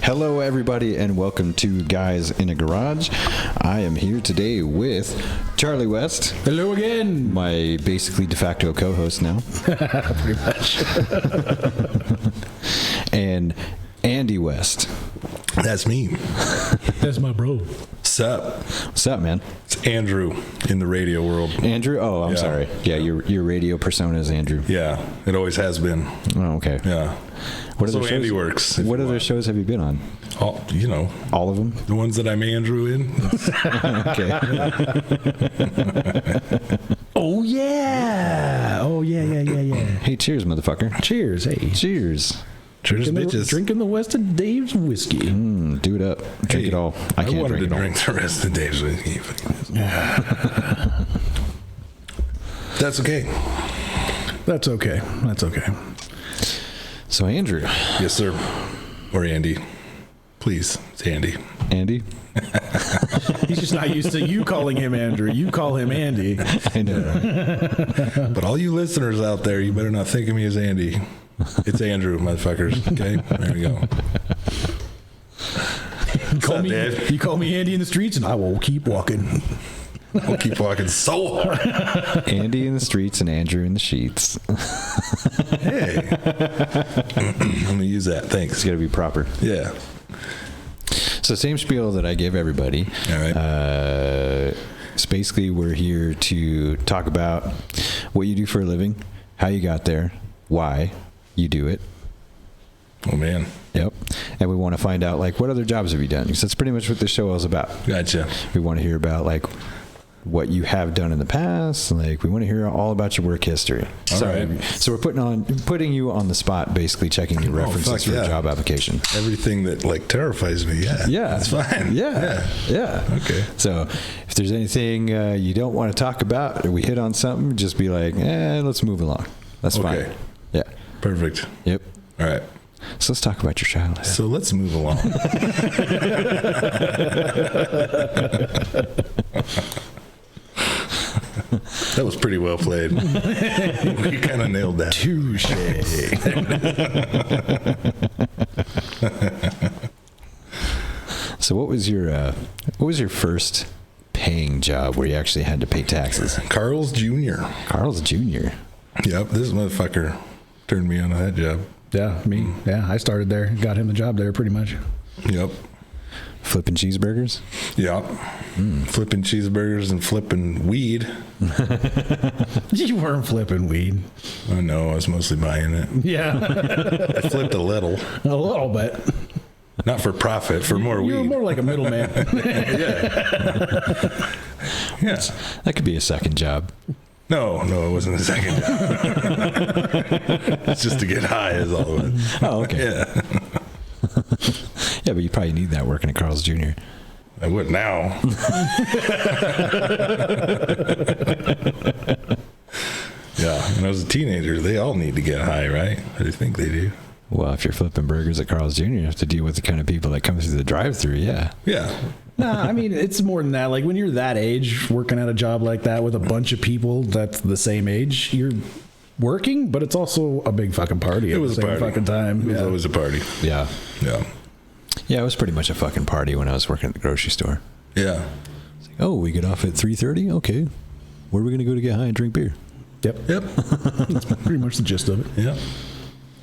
Hello, everybody, and welcome to Guys in a Garage. I am here today with Charlie West. Hello again. My basically de facto co-host now. Pretty much. And Andy West. That's me. That's my bro. Sup? What's up, man? It's Andrew in the radio world. Andrew? Oh, I'm sorry. Yeah, your radio persona is Andrew. Yeah, it always has been. Oh, okay. Yeah. What So other Andy shows, works. What other shows have you been on? All, All of them? the ones that I'm Andrew in. Okay. Oh, yeah. Oh, yeah. Hey, cheers, motherfucker. Cheers. Hey. Cheers. Cheers, bitches. Drinking the West of Dave's whiskey. Do it up. Drink Hey, it all. I can't wanted drink to it all. drink the rest of Dave's whiskey. That's okay. That's okay. That's okay. So, Andrew. Yes, sir. Or Andy. Please, it's Andy. Andy? He's just not used to you calling him Andrew. You call him Andy. I know. But all you listeners out there, you better not think of me as Andy. It's Andrew, motherfuckers. Okay? There we go. You call me Andy in the streets, and I will keep walking. I'll keep walking so hard. Andy in the streets and Andrew in the sheets. Hey. Let me use that. Thanks. It's got to be proper. Yeah. So same spiel that I give everybody. All right. So basically, we're here to talk about what you do for a living, how you got there, why you do it. Oh, man. Yep. And we want to find out, like, what other jobs have you done? Because that's pretty much what this show is about. Gotcha. We want to hear about, like, what you have done in the past. Like, we want to hear all about your work history. All So, right. so we're putting you on the spot, basically checking your references fuck for yeah. a job application. Everything that, like, terrifies me. Yeah. Yeah. That's fine. Yeah. Okay. So if there's anything you don't want to talk about or we hit on something, just be like, let's move along. That's Okay. fine. Yeah. Perfect. Yep. All right. So let's talk about your childhood. So let's move along. That was pretty well played. You kind of nailed that. Touche. So what was your first paying job where you actually had to pay taxes? Carl's Jr. Carl's Jr. Yep. This motherfucker turned me on to that job. Yeah, me. Yeah, I started there. Got him the job there pretty much. Yep. Flipping cheeseburgers? Yep. Flipping cheeseburgers and flipping weed. You weren't flipping weed. I know. I was mostly buying it. Yeah, I flipped a little. a little bit. Not for profit, for more You were weed. more like a middleman. Yeah. That could be a second job. No, it wasn't the second job. It's just to get high is all it was. Oh, okay. Yeah. Yeah, but you probably need that working at Carl's Jr. I would now. Yeah. When I was a teenager, they all need to get high, right? I think they do. Well, if you're flipping burgers at Carl's Jr., you have to deal with the kind of people that come through the drive-thru. Yeah. Yeah. Nah, I mean, it's more than that. Like, when you're that age, working at a job like that with a bunch of people that's the same age, you're working, but it's also a big fucking party at It was the a same party. fucking time. It was Yeah. always a party. Yeah. Yeah. Yeah, it was pretty much a fucking party when I was working at the grocery store. Yeah. Oh, we get off at 3:30? Okay. Where are we going to go to get high and drink beer? Yep. Yep. That's pretty much the gist of it. Yep.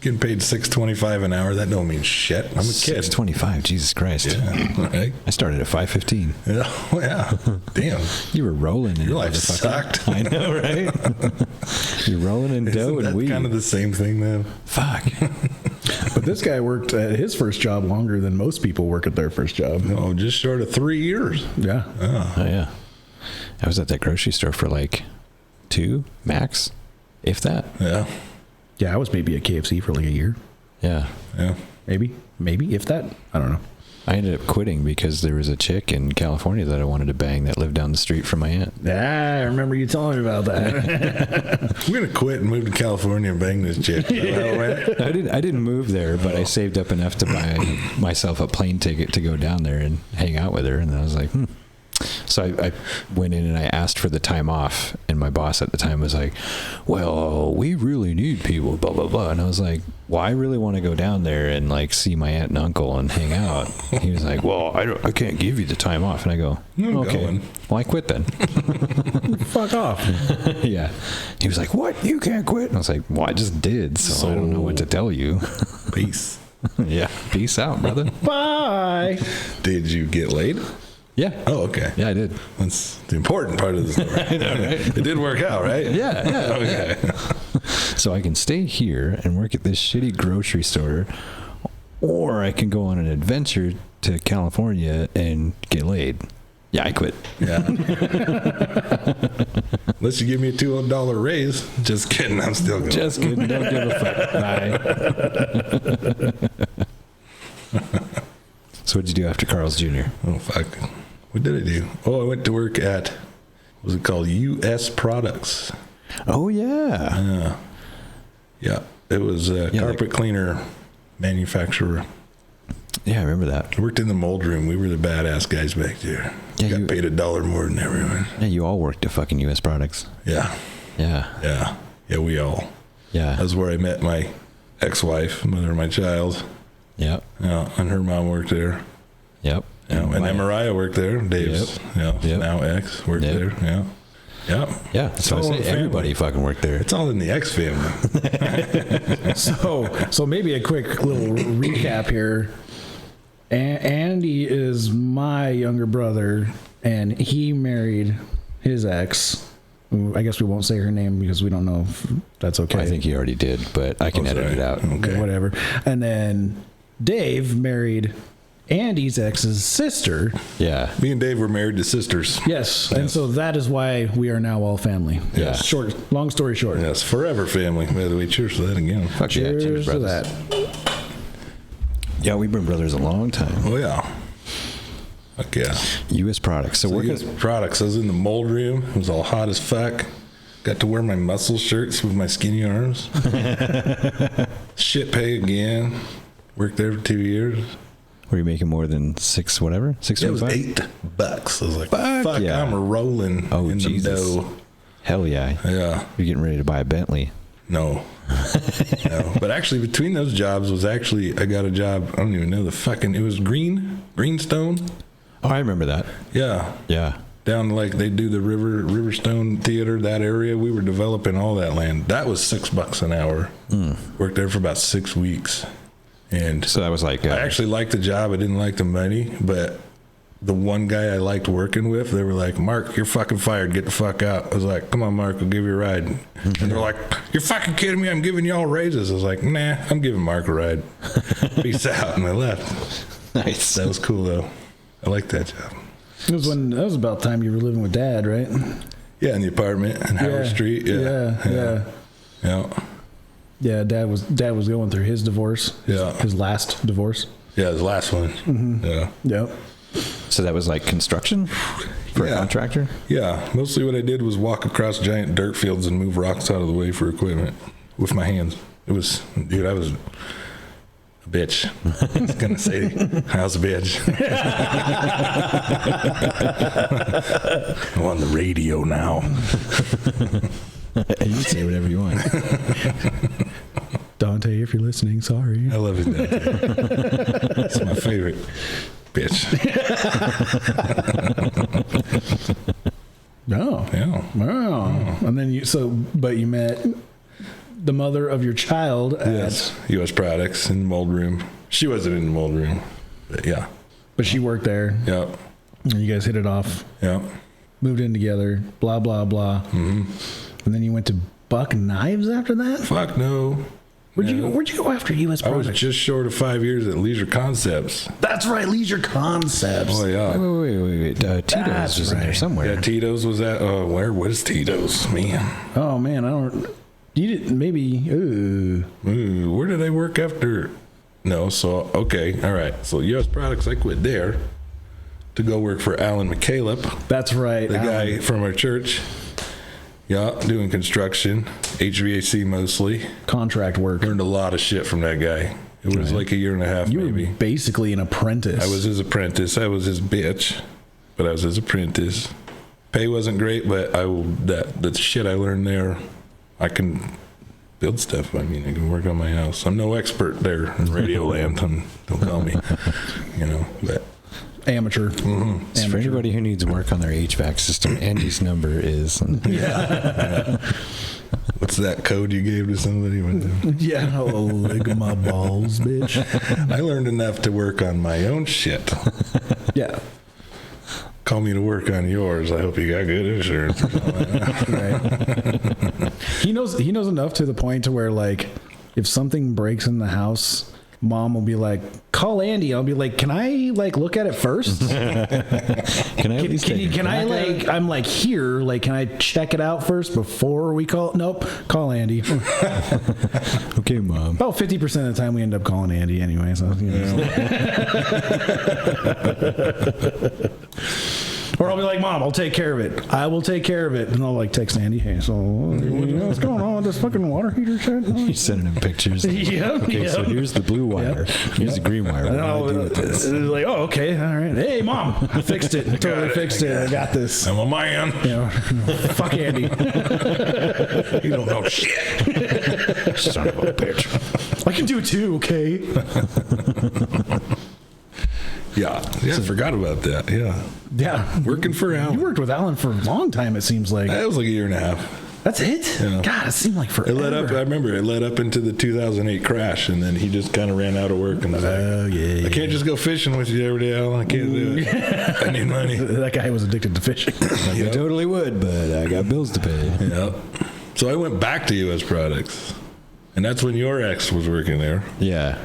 Getting paid $6.25 an hour, that don't mean shit. I'm a kid. $6.25, Jesus Christ. Yeah. Right. I started at $5.15. Yeah. Oh, yeah. Damn. You were rolling in Your life motherfucker. sucked. I know, right? You're rolling in dough Isn't and that weed. kind of the same thing, then? Fuck. But this guy worked at his first job longer than most people work at their first job. No, just short of 3 years. Yeah. Oh, yeah. I was at that grocery store for like 2 max, if that. Yeah. Yeah, I was maybe at KFC for like a year. Yeah. Yeah. Maybe, if that. I don't know. I ended up quitting because there was a chick in California that I wanted to bang that lived down the street from my aunt. Ah, I remember you telling me about that. I'm going to quit and move to California and bang this chick. I didn't move there, but I saved up enough to buy myself a plane ticket to go down there and hang out with her. And I was like, So I went in and I asked for the time off, and my boss at the time was like, well, we really need people, blah, blah, blah. And I was like, well, I really want to go down there and like see my aunt and uncle and hang out. He was like, well, I can't give you the time off. And I go, okay, well, I quit then. Fuck off. Yeah. He was like, what? You can't quit? And I was like, well, I just did. So I don't know what to tell you. Peace. Yeah. Peace out, brother. Bye. Did you get laid? Yeah. Oh, okay. Yeah, I did. That's the important part of the story. I know, right? It did work out, right? Yeah. Okay. So I can stay here and work at this shitty grocery store, or I can go on an adventure to California and get laid. Yeah, I quit. Yeah. Unless you give me a $200 raise. Just kidding. I'm still going. Just kidding. Don't give a fuck. Bye. So what'd you do after Carl's Jr.? Oh, fuck. What did I do? Oh, I went to work at, what was it called? U.S. Products. Oh, yeah. Yeah. It was a carpet cleaner manufacturer. Yeah, I remember that. I worked in the mold room. We were the badass guys back there. Yeah, Got paid $1 more than everyone. Yeah, you all worked at fucking U.S. Products. Yeah. Yeah. Yeah. Yeah, we all. Yeah. That was where I met my ex-wife, mother of my child. Yep. Yeah, and her mom worked there. Yep. Yeah, and then Mariah worked there. Dave's now ex worked there. Yeah. Yep. Yeah. So I say everybody fucking worked there. It's all in the X family. So maybe a quick little recap here. Andy is my younger brother, and he married his ex. I guess we won't say her name because we don't know if that's okay. I think he already did, but I can edit it out. Okay. Whatever. And then Dave married Andy's ex's sister. Yeah. Me and Dave were married to sisters. Yes. And so that is why we are now all family. Yeah. Long story short. Yes, forever family. By the way, cheers to that again. Fuck Cheers, yeah. Cheers, to brothers. that. Yeah, we've been brothers a long time. Oh, yeah. Fuck yeah. U.S. Products. So working. US Products. I was in the mold room. It was all hot as fuck. Got to wear my muscle shirts with my skinny arms. Shit pay again. Worked there for 2 years. Were you making more than $6 whatever? It was $8. I was like, fuck, yeah. I'm rolling in Jesus. the dough. Hell yeah. Yeah. You're getting ready to buy a Bentley. No. No. But actually, between those jobs I got a job. I don't even know it was Greenstone. Oh, I remember that. Yeah. Yeah. Down like they do the Riverstone Theater, that area. We were developing all that land. That was $6 an hour. Worked there for about 6 weeks. And So that was like. I actually liked the job. I didn't like the money, but the one guy I liked working with, they were like, Mark, you're fucking fired. Get the fuck out. I was like, come on, Mark, I'll give you a ride. And they're like, you're fucking kidding me. I'm giving y'all raises. I was like, nah, I'm giving Mark a ride. Peace out. And I left. Nice. That was cool, though. I liked that job. That was about the time you were living with Dad, right? Yeah, in the apartment in Howard Street. Yeah. Yeah, Dad was going through his divorce. His last divorce. Yeah, his last one. Mm-hmm. Yeah. Yep. So that was like construction for a contractor? Yeah. Mostly what I did was walk across giant dirt fields and move rocks out of the way for equipment with my hands. I was a bitch. I was going to say, I was a bitch. I'm on the radio now. You can say whatever you want. Dante, if you're listening, sorry. I love it, Dante. It's my favorite. Bitch. No. Yeah. Wow. And then you met the mother of your child at U.S. Products in the mold room. She wasn't in the mold room, but yeah. But she worked there. Yep. And you guys hit it off. Yep. Moved in together. Blah, blah, blah. Mm-hmm. And then you went to Buck Knives after that? Fuck no. Where'd you go after U.S. I Products? was just short of 5 years at Leisure Concepts. That's right, Leisure Concepts. Oh, yeah. Wait. Tito's was in there somewhere. Yeah, Tito's was at, what is Tito's, man? Oh, man, you didn't, maybe, Ooh, where did I work after? No, so, okay, all right. So U.S. Products, I quit there to go work for Alan McCaleb. That's right. The guy from our church. Yeah, doing construction, HVAC mostly. Contract work. Learned a lot of shit from that guy. It was like a year and a half, You maybe. were basically an apprentice. I was his apprentice. I was his bitch. but I was his apprentice. Pay wasn't great, but the shit I learned there, I can build stuff. I mean, I can work on my house. I'm no expert there in Radio Land. Don't call me, but Amateur. Mm-hmm. So for anybody who needs work on their HVAC system, Andy's number is. Yeah. What's that code you gave to somebody? Yeah, lick my balls, bitch. I learned enough to work on my own shit. Yeah. Call me to work on yours. I hope you got good insurance. Right. He knows enough to the point to where, like, if something breaks in the house, Mom will be like, "Call Andy." I'll be like, "Can I look at it first? Can I I'm like here, like, can I check it out first before we call?" Nope, call Andy. Okay, Mom. About 50% of the time we end up calling Andy anyway. So, Or I'll be like, "Mom, I'll take care of it. I will take care of it." And I'll like text Andy, "Hey, so what's going on with this fucking water heater shit?" He's sending him pictures. Okay, so here's the blue wire. Here's the green wire. What do I do with this? Like, "Oh, okay, all right. Hey, Mom, I fixed it. Totally fixed it. I got this." I'm a man. Fuck Andy. You don't know shit. Son of a bitch. I can do it too. Okay. Yeah, I forgot about that. Yeah, working for Alan. You worked with Alan for a long time. It seems like That was like a year and a half. that's it. Yeah. God, it seemed like forever. It led up. I remember it led up into the 2008 crash, and then he just kind of ran out of work and was like, "I can't just go fishing with you every day, Alan. I can't do it. I need money." That guy was addicted to fishing. I totally would, but I got bills to pay. Yep. So I went back to U.S. Products, and that's when your ex was working there. Yeah.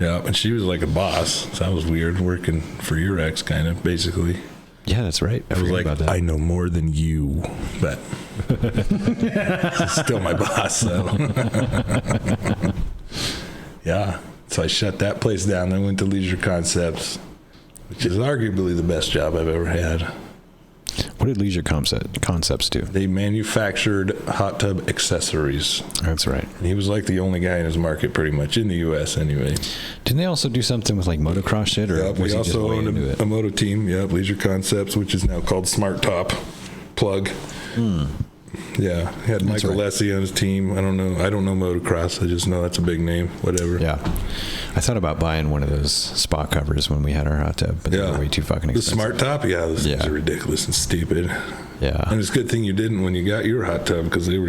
Yeah, and she was like a boss. So that was weird, working for your ex, kind of, basically. Yeah, that's right. I was like, about that. I know more than you, but she's still my boss. So. Yeah. So I shut that place down. I went to Leisure Concepts, which is arguably the best job I've ever had. What did Leisure Concepts do? They manufactured hot tub accessories. That's right. And he was like the only guy in his market, pretty much, in the U.S. anyway. Didn't they also do something with like motocross shit? Or Yep, was we he just also way owned into it? a moto team. Yep, Leisure Concepts, which is now called Smart Top Plug. Yeah, he had Michael right. Lessie on his team. I don't know motocross. I just know that's a big name. Whatever. Yeah. I thought about buying one of those spa covers when we had our hot tub, but they were way too fucking The expensive. Smart Top, those things are ridiculous and stupid. Yeah. And it's a good thing you didn't when you got your hot tub, because they were.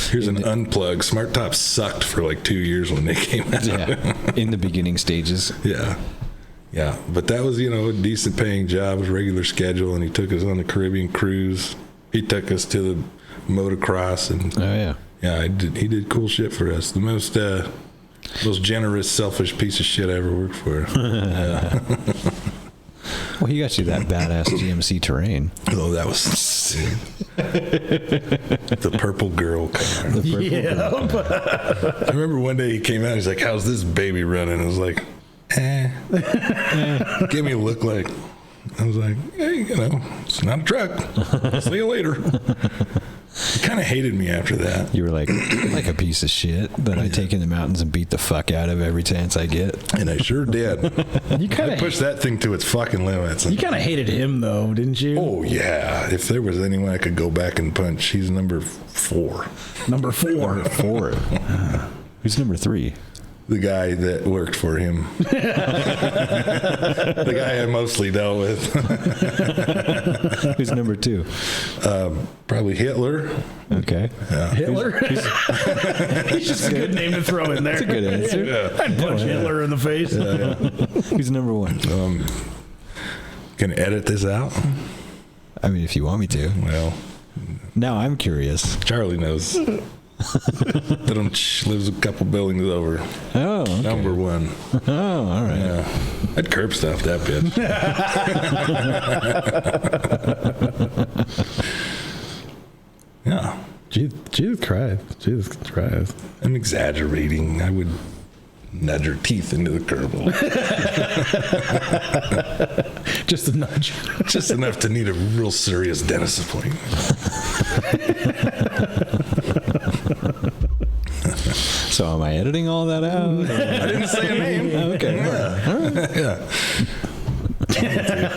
Here's an unplug. Smart Top sucked for like 2 years when they came out. Yeah. In the beginning stages. Yeah. Yeah. But that was, a decent paying job, was regular schedule, and he took us on the Caribbean cruise. He took us to the motocross, and Oh, yeah. yeah, he did cool shit for us. The most generous, selfish piece of shit I ever worked for. Yeah. Well, he got you that badass GMC Terrain. Oh, that was the purple girl car. I remember one day he came out, he's like, "How's this baby running?" I was like, Gave me a look like, I was like, "Hey, it's not a truck. See you later." He kind of hated me after that. You were like a piece of shit that I take in the mountains and beat the fuck out of every chance I get. And I sure did. You kind I of pushed that thing to its fucking limits. You kind of hated him though, didn't you? Oh yeah. If there was anyone I could go back and punch, he's number 4. Number 4. Number 4. Who's number 3? The guy that worked for him. The guy I mostly dealt with. Who's number 2? Probably Hitler. Okay. Yeah. Hitler? He's just a good name to throw in there. That's a good answer. Yeah. I'd punch Hitler in the face. Who's number 1? Can edit this out? I mean, if you want me to. Well, Now I'm curious. Charlie knows. Lives a couple buildings over. Oh, okay. Number 1. Oh, all right. Yeah. I'd curb stuff that bitch. Yeah. Jesus Christ. I'm exaggerating. I would nudge her teeth into the curb a little. Just a nudge. Just enough to need a real serious dentist appointment. So am I editing all that out? I didn't say a name. Okay. Yeah. Yeah.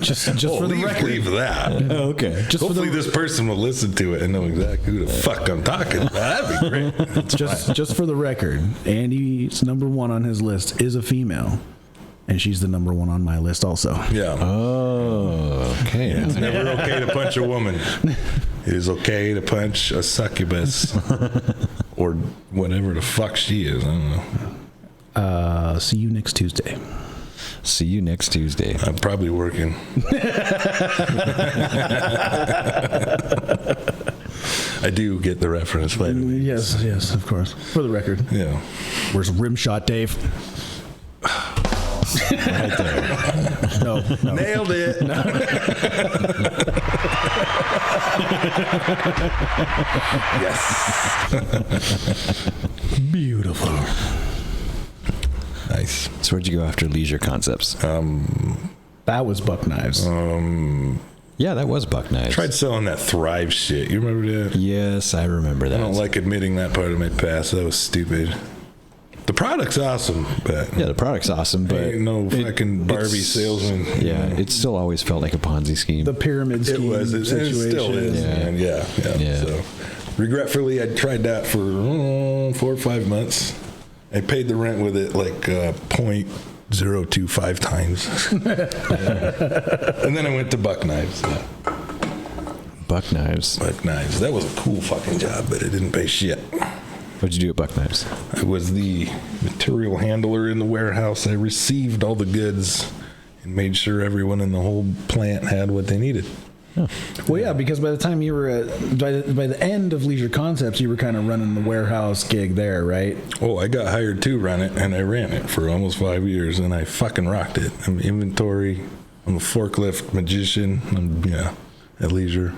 Just for the record. Leave that. Oh, okay. Just for Hopefully the, this person will listen to it and know exactly who the fuck I'm talking about. That'd be great. just for the record, Andy's number one on his list is a female. And she's the number one on my list also. Yeah. Oh, okay. It's never okay to punch a woman. It is okay to punch a succubus. Or whatever the fuck she is. I don't know. See you next Tuesday. See you next Tuesday. I'm probably working. I do get the reference, but Yes, of course. For the record. yeah. Where's Rimshot Dave? Right there. No. Nailed it. Yes. Beautiful. Nice. So where'd you go after Leisure Concepts? That was Buck Knives. Yeah, that was Buck Knives. Tried selling that Thrive shit. You remember that? Yes, I remember that. I don't like admitting that part of my past. That was stupid. The product's awesome, but Yeah, the product's awesome, but ain't no fucking Barbie it's- salesman. Yeah, it still always felt like a Ponzi scheme. The pyramid It scheme was. It still is. Yeah. Man. Yeah. So, regretfully, I tried that for 4 or 5 months. I paid the rent with it like 0.025 times, and then I went to Buck Knives. Yeah. Buck Knives. Buck Knives. That was a cool fucking job, but it didn't pay shit. What'd you do at Buck Knives? I was the material handler in the warehouse. I received all the goods and made sure everyone in the whole plant had what they needed. Well, yeah, because by the time you were by the end of Leisure Concepts, you were kind of running the warehouse gig there, right? Oh, I got hired to run it, and I ran it for almost 5 years, and I fucking rocked it. I'm inventory. I'm a forklift magician. I'm at Leisure,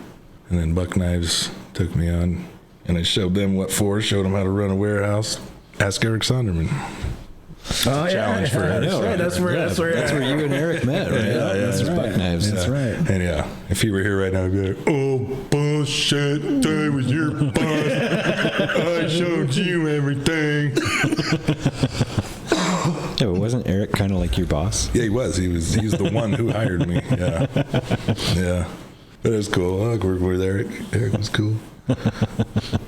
and then Buck Knives took me on, and I showed them what for. Showed them how to run a warehouse. Ask Eric Sonderman. Oh, Challenge for it. That's right. That's where you and Eric met, right? Yeah, That's right. Buck Knives. That's right. And if he were here right now, he'd be like, "Oh, bullshit, I was your boss. I showed you everything." Yeah, but wasn't Eric kind of like your boss? Yeah, he was. He's the one who hired me. Yeah. But it was cool. I like working with Eric. Eric was cool.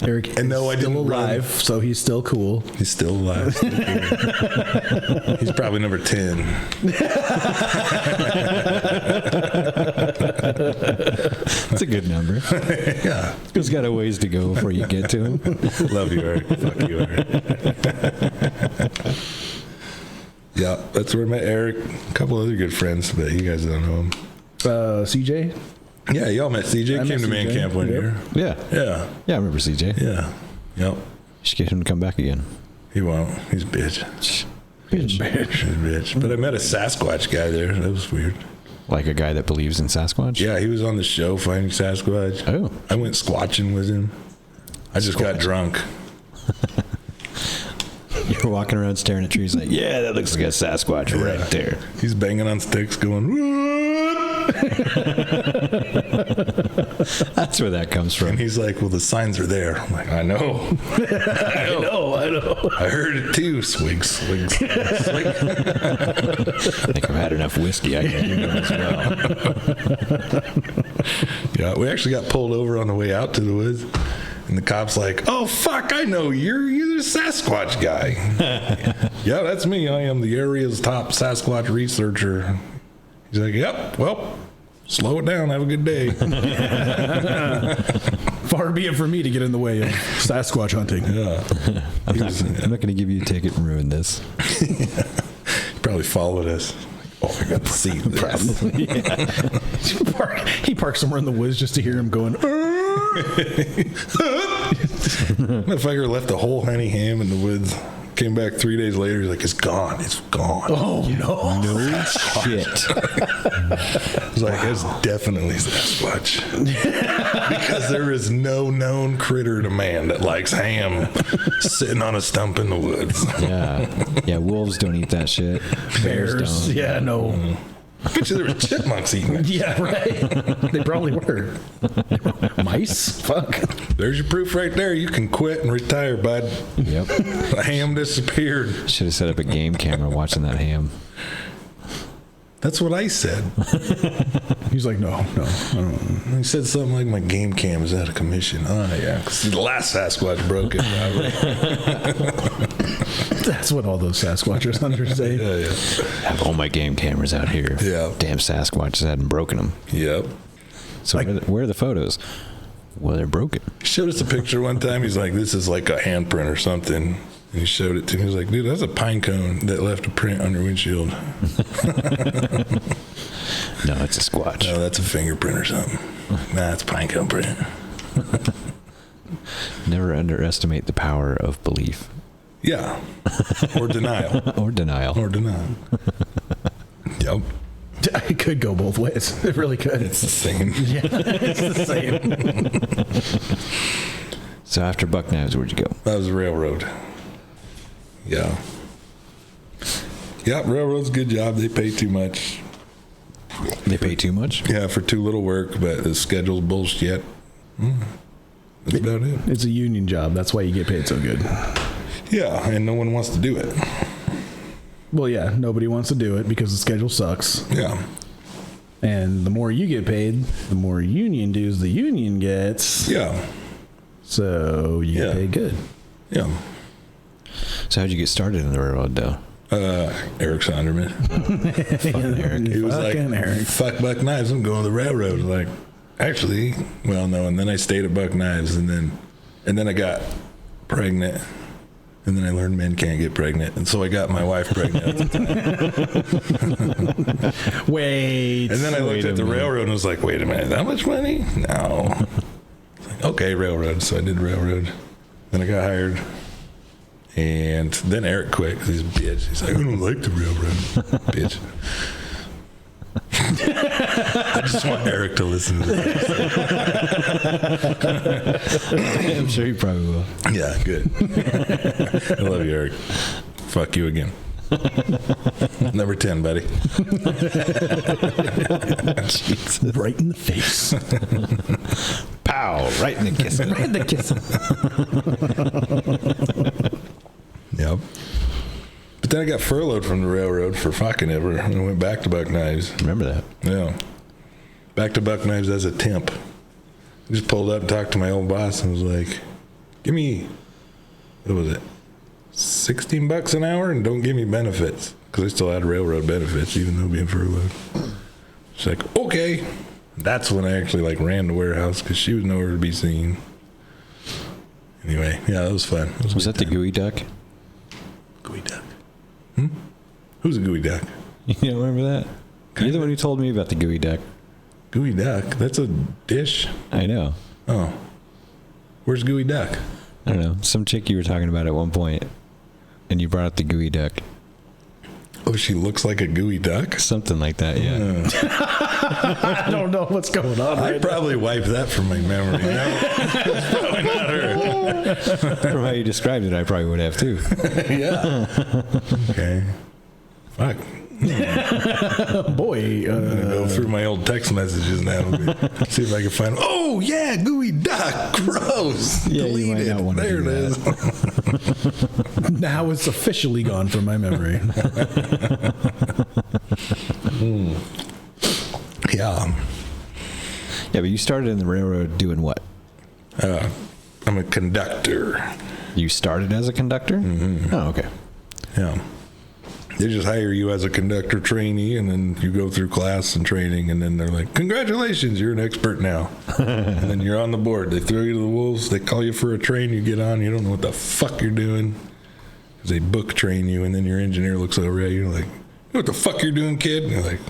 Eric And no, I is still didn't alive, so he's still cool. He's still alive. Still cool. He's probably number 10. That's a good number. Yeah. He's got a ways to go before you get to him. Love you, Eric. Fuck you, Eric. Yeah, that's where I met Eric. A couple other good friends, but you guys don't know him. CJ? Yeah, y'all met CJ. I Came met to man CJ. camp one Yep. year. Yeah. Yeah. Yeah, I remember CJ. Yeah. Yep. You should get him to come back again. He won't. He's a bitch. Bitch. He's a bitch. But I met a Sasquatch guy there. That was weird. Like a guy that believes in Sasquatch? Yeah, he was on the show Finding Sasquatch. Oh. I went squatching with him. I just got drunk. You're walking around staring at trees like, yeah, that looks like a Sasquatch right there. He's banging on sticks going, "What?" That's where that comes And from. he's like, well, the signs are there. I'm like, I know. I know. I heard it too. Swig, swig, swig, swig. I think I've had enough whiskey. I can do that as well. Yeah, we actually got pulled over on the way out to the woods. And the cop's like, oh, fuck, I know you're the Sasquatch guy. Yeah, that's me. I am the area's top Sasquatch researcher. He's like, yep, well, slow it down. Have a good day. Far be it from me to get in the way of Sasquatch hunting. Yeah. I'm not going to give you a ticket and ruin this. He probably followed us. Oh, I got to see this. He parked somewhere in the woods just to hear him going, Motherfucker left a whole honey ham in the woods. Came back 3 days later. He's like, it's gone. It's gone. oh, no. No shit. I was like, it's definitely Sasquatch. Because there is no known critter to man that likes ham sitting on a stump in the woods. Yeah. Yeah, wolves don't eat that shit. Bears Bears. don't. Yeah, no. I bet you there were chipmunks eating it. Yeah, right. They probably were. Mice? Fuck. There's your proof right there. You can quit and retire, bud. Yep. The ham disappeared. Should have set up a game camera watching that ham. That's what I said. He's like, no, I don't. He said something like, my game cam is out of commission. Oh, yeah. 'Cause the last Sasquatch broke it. That's what all those Sasquatchers under say. Yeah. I have all my game cameras out here. Yeah. Damn Sasquatches hadn't broken them. Yep. So where are the photos? Well, they're broken. He showed us a picture one time. He's like, this is like a handprint or something. And he showed it to me. He was like, dude, that's a pine cone that left a print on your windshield. No, it's a Squatch. No, that's a fingerprint or something. Nah, it's a pine cone print. Never underestimate the power of belief. Yeah. Or denial. Or denial. Or denial. Yep. It could go both ways. It really could. It's the same. Yeah, it's the same. So after Buck Knives, where'd you go? That was railroad. Yeah. Yeah, railroad's a good job. They pay too much. They pay too much? Yeah, for too little work, but the schedule's bullshit. That's about it. It's a union job. That's why you get paid so good. Yeah, and no one wants to do it. Well, yeah, nobody wants to do it because the schedule sucks. Yeah. And the more you get paid, the more union dues the union gets. Yeah. So you get paid good. Yeah. So how'd you get started in the railroad, though? Eric Sonderman. Fucking Eric. He was like, Eric. fuck Buck Knives, I'm going to the railroad. Like, actually, well, no. And then I stayed at Buck Knives, and then I got pregnant. And then I learned men can't get pregnant. And so I got my wife pregnant at the time. Wait. And then I looked at the railroad and was like, wait a minute, that much money? No. Like, okay, railroad. So I did railroad. Then I got hired. And then Eric quit because he's a bitch. He's like, I don't like the railroad. Bitch. I just want Eric to listen to this. I'm sure you probably will. Yeah, good. I love you, Eric. Fuck you again. Number 10, buddy. Right in the face. Pow! Right in the kiss. Right in the kiss. Yep. But then I got furloughed from the railroad for fucking ever, and I went back to Buck Knives. Remember that? Yeah. Back to Buck Knives as a temp. I just pulled up and talked to my old boss and was like, give me, what was it, $16 an hour and don't give me benefits. Because I still had railroad benefits, even though being furloughed. She's like, okay. That's when I actually like ran the warehouse because she was nowhere to be seen. Anyway, yeah, that was fun. Was that the gooey duck? Gooey duck? Who's a gooey duck? You don't remember that? You're the one who told me about the gooey duck. Gooey duck? That's a dish? I know. Oh. Where's gooey duck? I don't know. Some chick you were talking about at one point, and you brought up the gooey duck. Oh, she looks like a gooey duck? Something like that, yeah. I don't know what's going on. I probably wiped that from my memory. No, it's probably not her. From how you described it, I probably would have too. Yeah. Okay. Fuck. Boy. I'm going to go through my old text messages now. See if I can find. Oh, yeah, gooey duck. Gross. Yeah, you might not want to there do it is. Now it's officially gone from my memory. Yeah. Yeah, but you started in the railroad doing what? I'm a conductor. You started as a conductor? Mm-hmm. Oh, okay. Yeah. They just hire you as a conductor trainee, and then you go through class and training, and then they're like, congratulations, you're an expert now. And then you're on the board. They throw you to the wolves. They call you for a train. You get on. You don't know what the fuck you're doing. Because they book train you, and then your engineer looks over at you like, you know what the fuck you're doing, kid? And you're like,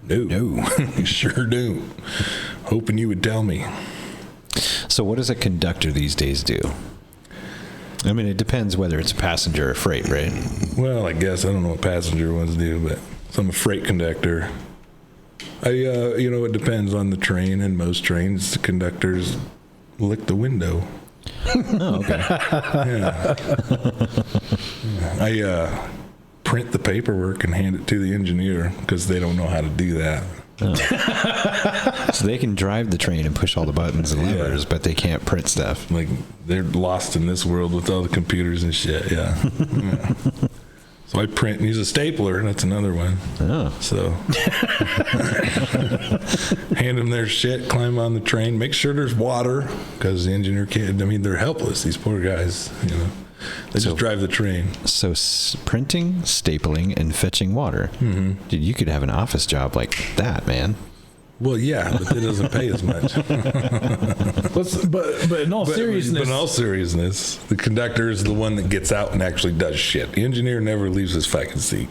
no. You sure do. Hoping you would tell me. So what does a conductor these days do? I mean, it depends whether it's a passenger or freight, right? Well, I guess. I don't know what passenger ones do, but so I'm a freight conductor. It depends on the train, and most trains, the conductors lick the window. Oh, okay. Yeah. I print the paperwork and hand it to the engineer because they don't know how to do that. Oh. So they can drive the train and push all the buttons and levers, but they can't print stuff. Like, they're lost in this world with all the computers and shit, yeah. Yeah. So I print and use a stapler, and that's another one. Oh. So hand them their shit, climb on the train, make sure there's water, because the engineer can't, I mean, they're helpless, these poor guys, you know. They just drive the train. So printing, stapling, and fetching water. Mm-hmm. Dude, you could have an office job like that, man. Well, yeah, but it doesn't pay as much. But in all seriousness, But in all seriousness, the conductor is the one that gets out and actually does shit. The engineer never leaves his fucking seat.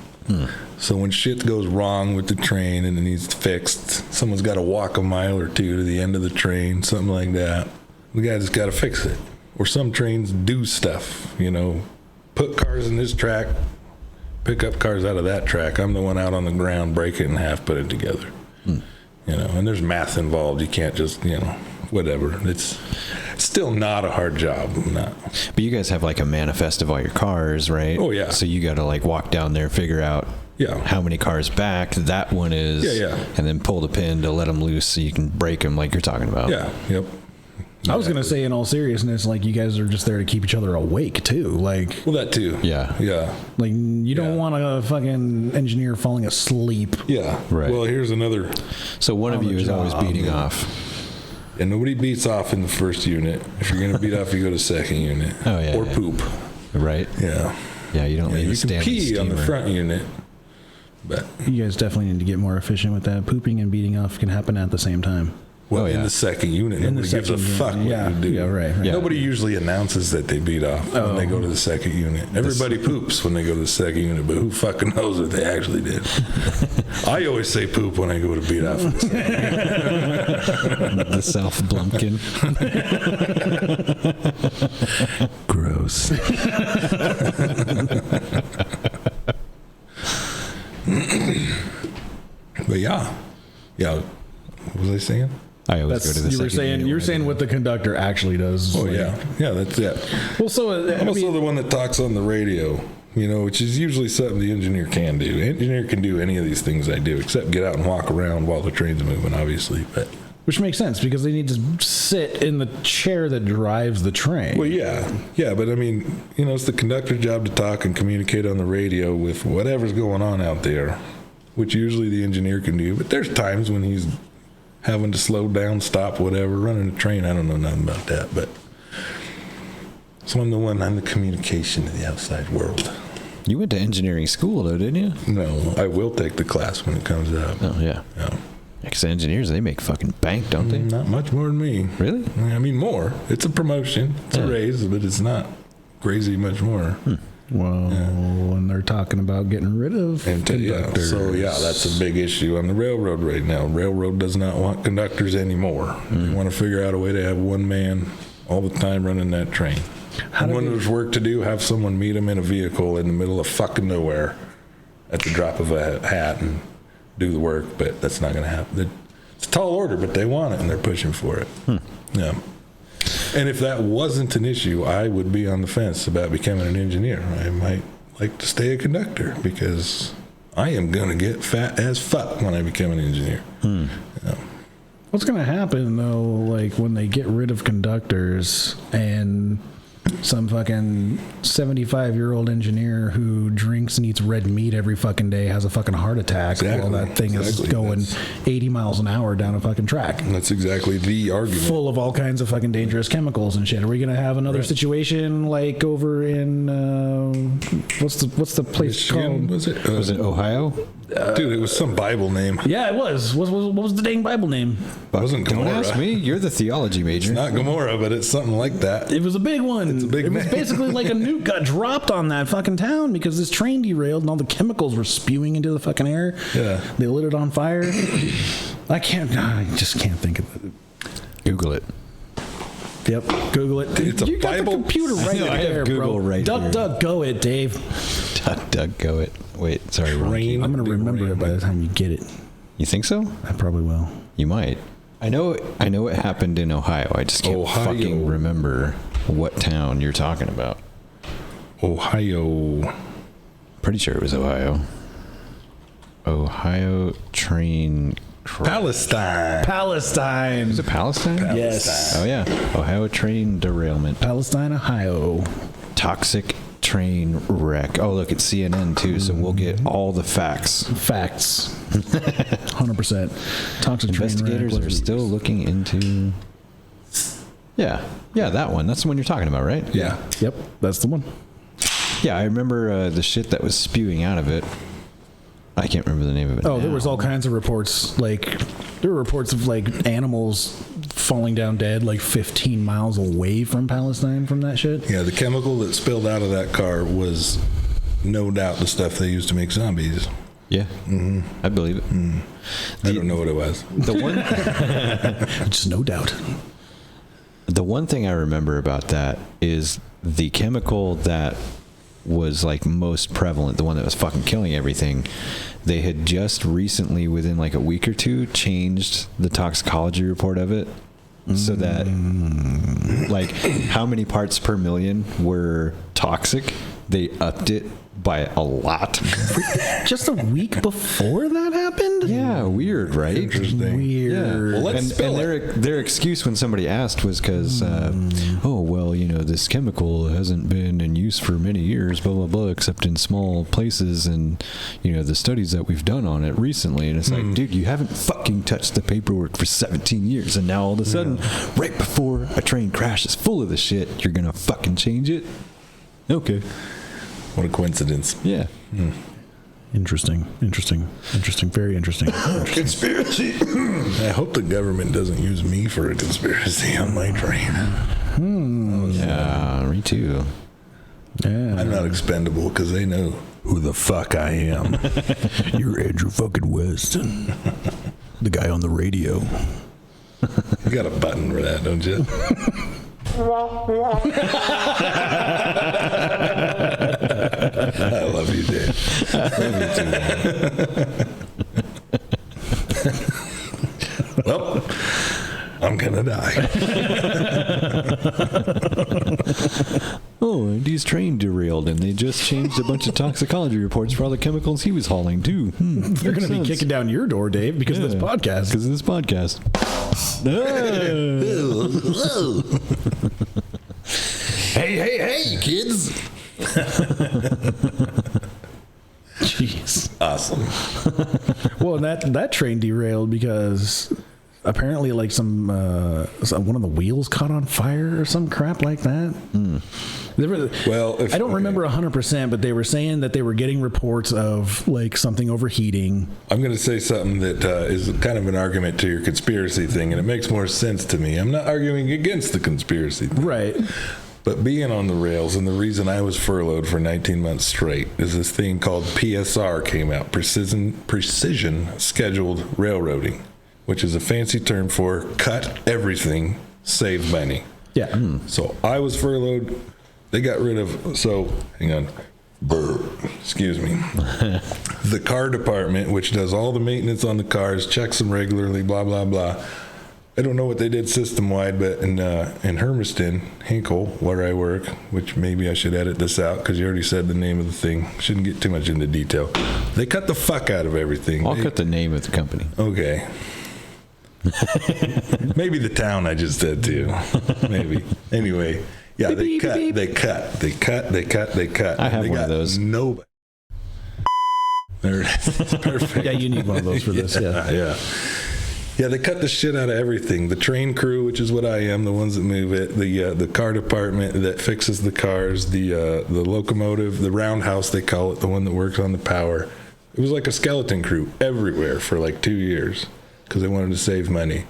So when shit goes wrong with the train and it needs fixed, someone's got to walk a mile or two to the end of the train, something like that. The guy just got to fix it. Or some trains do stuff, you know, put cars in this track, pick up cars out of that track. I'm the one out on the ground, break it in half, put it together. You know, and there's math involved. You can't just, you know, whatever. It's still not a hard job. Not. But you guys have like a manifest of all your cars, right? Oh, yeah. So you got to like walk down there, figure out how many cars back that one is. Yeah. And then pull the pin to let them loose so you can break them like you're talking about. Yeah, yep. I was gonna say, in all seriousness, like you guys are just there to keep each other awake too. Like, Well, that too. Yeah. Yeah. like you don't want a fucking engineer falling asleep. Yeah. Right. Well, here's another. So one of On you the is always job. beating off. And nobody beats off in the first unit. If you're going to beat off, you go to second unit. Oh, yeah, Or yeah. poop. Right? Yeah. Yeah, you don't Yeah, need you to can stand pee on the steamer. front unit. But, You guys definitely need to get more efficient with that. Pooping and beating off can happen at the same time. well, Oh, yeah. in the second unit, In the nobody gives a second fuck unit, what you do. yeah, right. Yeah. Nobody usually announces that they beat off when they go to the second unit. Everybody poops when they go to the second unit, but who fucking knows what they actually did? I always say poop when I go to beat off. The South Blumpkin. Gross. But yeah. What was I saying? I always go to the You were second saying unit you were when I saying do what the conductor actually does. Oh like- yeah, that's it. Well, so I'm also the one that talks on the radio, you know, which is usually something the engineer can do. The engineer can do any of these things I do, except get out and walk around while the train's moving, obviously. But which makes sense because they need to sit in the chair that drives the train. well, yeah, but I mean, you know, it's the conductor's job to talk and communicate on the radio with whatever's going on out there, which usually the engineer can do. But there's times when he's having to slow down, stop, whatever, running a train. I don't know nothing about that, but so I'm the communication to the outside world. You went to engineering school, though, didn't you? No, I will take the class when it comes up. Oh, yeah. Yeah. Because engineers, they make fucking bank, don't they? Not much more than me. Really? I mean, more. It's a promotion. It's a raise, but it's not crazy much more. Well, and they're talking about getting rid of conductors. So yeah, that's a big issue on the railroad right now. Railroad does not want conductors anymore. They want to figure out a way to have one man all the time running that train. When there's work to do, have someone meet them in a vehicle in the middle of fucking nowhere at the drop of a hat and do the work, but that's not going to happen. It's a tall order, but they want it and they're pushing for it. Yeah. And if that wasn't an issue, I would be on the fence about becoming an engineer. I might like to stay a conductor because I am going to get fat as fuck when I become an engineer. Yeah. What's going to happen though, like when they get rid of conductors and some fucking 75-year-old engineer who drinks and eats red meat every fucking day has a fucking heart attack while that thing is going 80 miles an hour down a fucking track. That's exactly the argument. Full of all kinds of fucking dangerous chemicals and shit. Are we going to have another situation like over in what's the place Michigan, called? was it Ohio? Dude, it was some Bible name. Yeah, it was. What was the dang Bible name? It wasn't Don't Gomorrah. ask me. You're the theology major. Not Gomorrah, but it's something like that. It was a big one. It's a big It was man. basically like a nuke got dropped on that fucking town because this train derailed and all the chemicals were spewing into the fucking air. Yeah. They lit it on fire. I just can't think of it. Google it. Yep, Google it. It's a you got Bible. the computer right I know, I have there, Google bro. right here. Duck, go it, Dave. Duck, go it. Wait, sorry, wrong. Train. I'm gonna remember it by the time you get it. You think so? I probably will. You might. I know it happened in Ohio. I just can't Ohio. fucking remember what town you're talking about. Ohio. Pretty sure it was Ohio. Ohio train crash. Palestine. Is it Palestine? Yes. Oh yeah. Ohio train derailment. Palestine, Ohio. Toxic train wreck. Oh, look, it's CNN too, so we'll get all the facts. 100%. Toxic Investigators train wreck. are still looking into. Yeah, that one. That's the one you're talking about, right? Yeah. Yep, that's the one. Yeah, I remember the shit that was spewing out of it. I can't remember the name of it. Oh, there was all kinds of reports. Like, there were reports of like animals falling down dead like 15 miles away from Palestine from that shit. Yeah, the chemical that spilled out of that car was no doubt the stuff they used to make zombies. Yeah, I believe it. I don't know what it was. The one, Just no doubt. the one thing I remember about that is the chemical that was like most prevalent, the one that was fucking killing everything. They had just recently, within like a week or two, changed the toxicology report of it so that like how many parts per million were toxic. They upped it by a lot. Just a week before that happened? Yeah, weird, right? Interesting. Weird. Yeah. Well, let's and spill their excuse when somebody asked was because, oh, well, you know, this chemical hasn't been in use for many years, blah, blah, blah, except in small places and, you know, the studies that we've done on it recently. And it's like, dude, you haven't fucking touched the paperwork for 17 years. And now all of a sudden, right before a train crashes full of the shit, you're going to fucking change it? Okay. What a coincidence. Yeah. Interesting. Very interesting. Conspiracy. I hope the government doesn't use me for a conspiracy on my train. Yeah, me too. Yeah. I'm not expendable because they know who the fuck I am. You're Andrew fucking West. The guy on the radio. You got a button for that, don't you? I love you, Dave. Love you too, man. Well, I'm gonna die. Oh, Andy's train derailed, and they just changed a bunch of toxicology reports for all the chemicals he was hauling, too. They're going to be kicking down your door, Dave, because of this podcast. Because of this podcast. Hey, kids. Jeez. Awesome. Well, that train derailed because apparently like some one of the wheels caught on fire or some crap like that. Well, I don't remember 100%, but they were saying that they were getting reports of like something overheating. I'm going to say something that is kind of an argument to your conspiracy thing, and it makes more sense to me. I'm not arguing against the conspiracy thing. Right. But being on the rails, and the reason I was furloughed for 19 months straight, is this thing called PSR came out, Precision Scheduled Railroading, which is a fancy term for cut everything, save money. Yeah. So I was furloughed. They got rid of, so hang on. Excuse me. The car department, which does all the maintenance on the cars, checks them regularly, blah, blah, blah. I don't know what they did system-wide, but in Hermiston, Hinkle, where I work, which maybe I should edit this out because you already said the name of the thing. Shouldn't get too much into detail. They cut the fuck out of everything. I'll cut the name of the company. Okay. Maybe the town I just said too. Maybe. Anyway, yeah, they cut. I have one of those. Nobody. There it is. Perfect. Yeah, you need one of those for this. Yeah. Yeah, they cut the shit out of everything. The train crew, which is what I am, the ones that move it, the car department that fixes the cars, the locomotive, the roundhouse they call it, the one that works on the power. It was like a skeleton crew everywhere for like 2 years because they wanted to save money.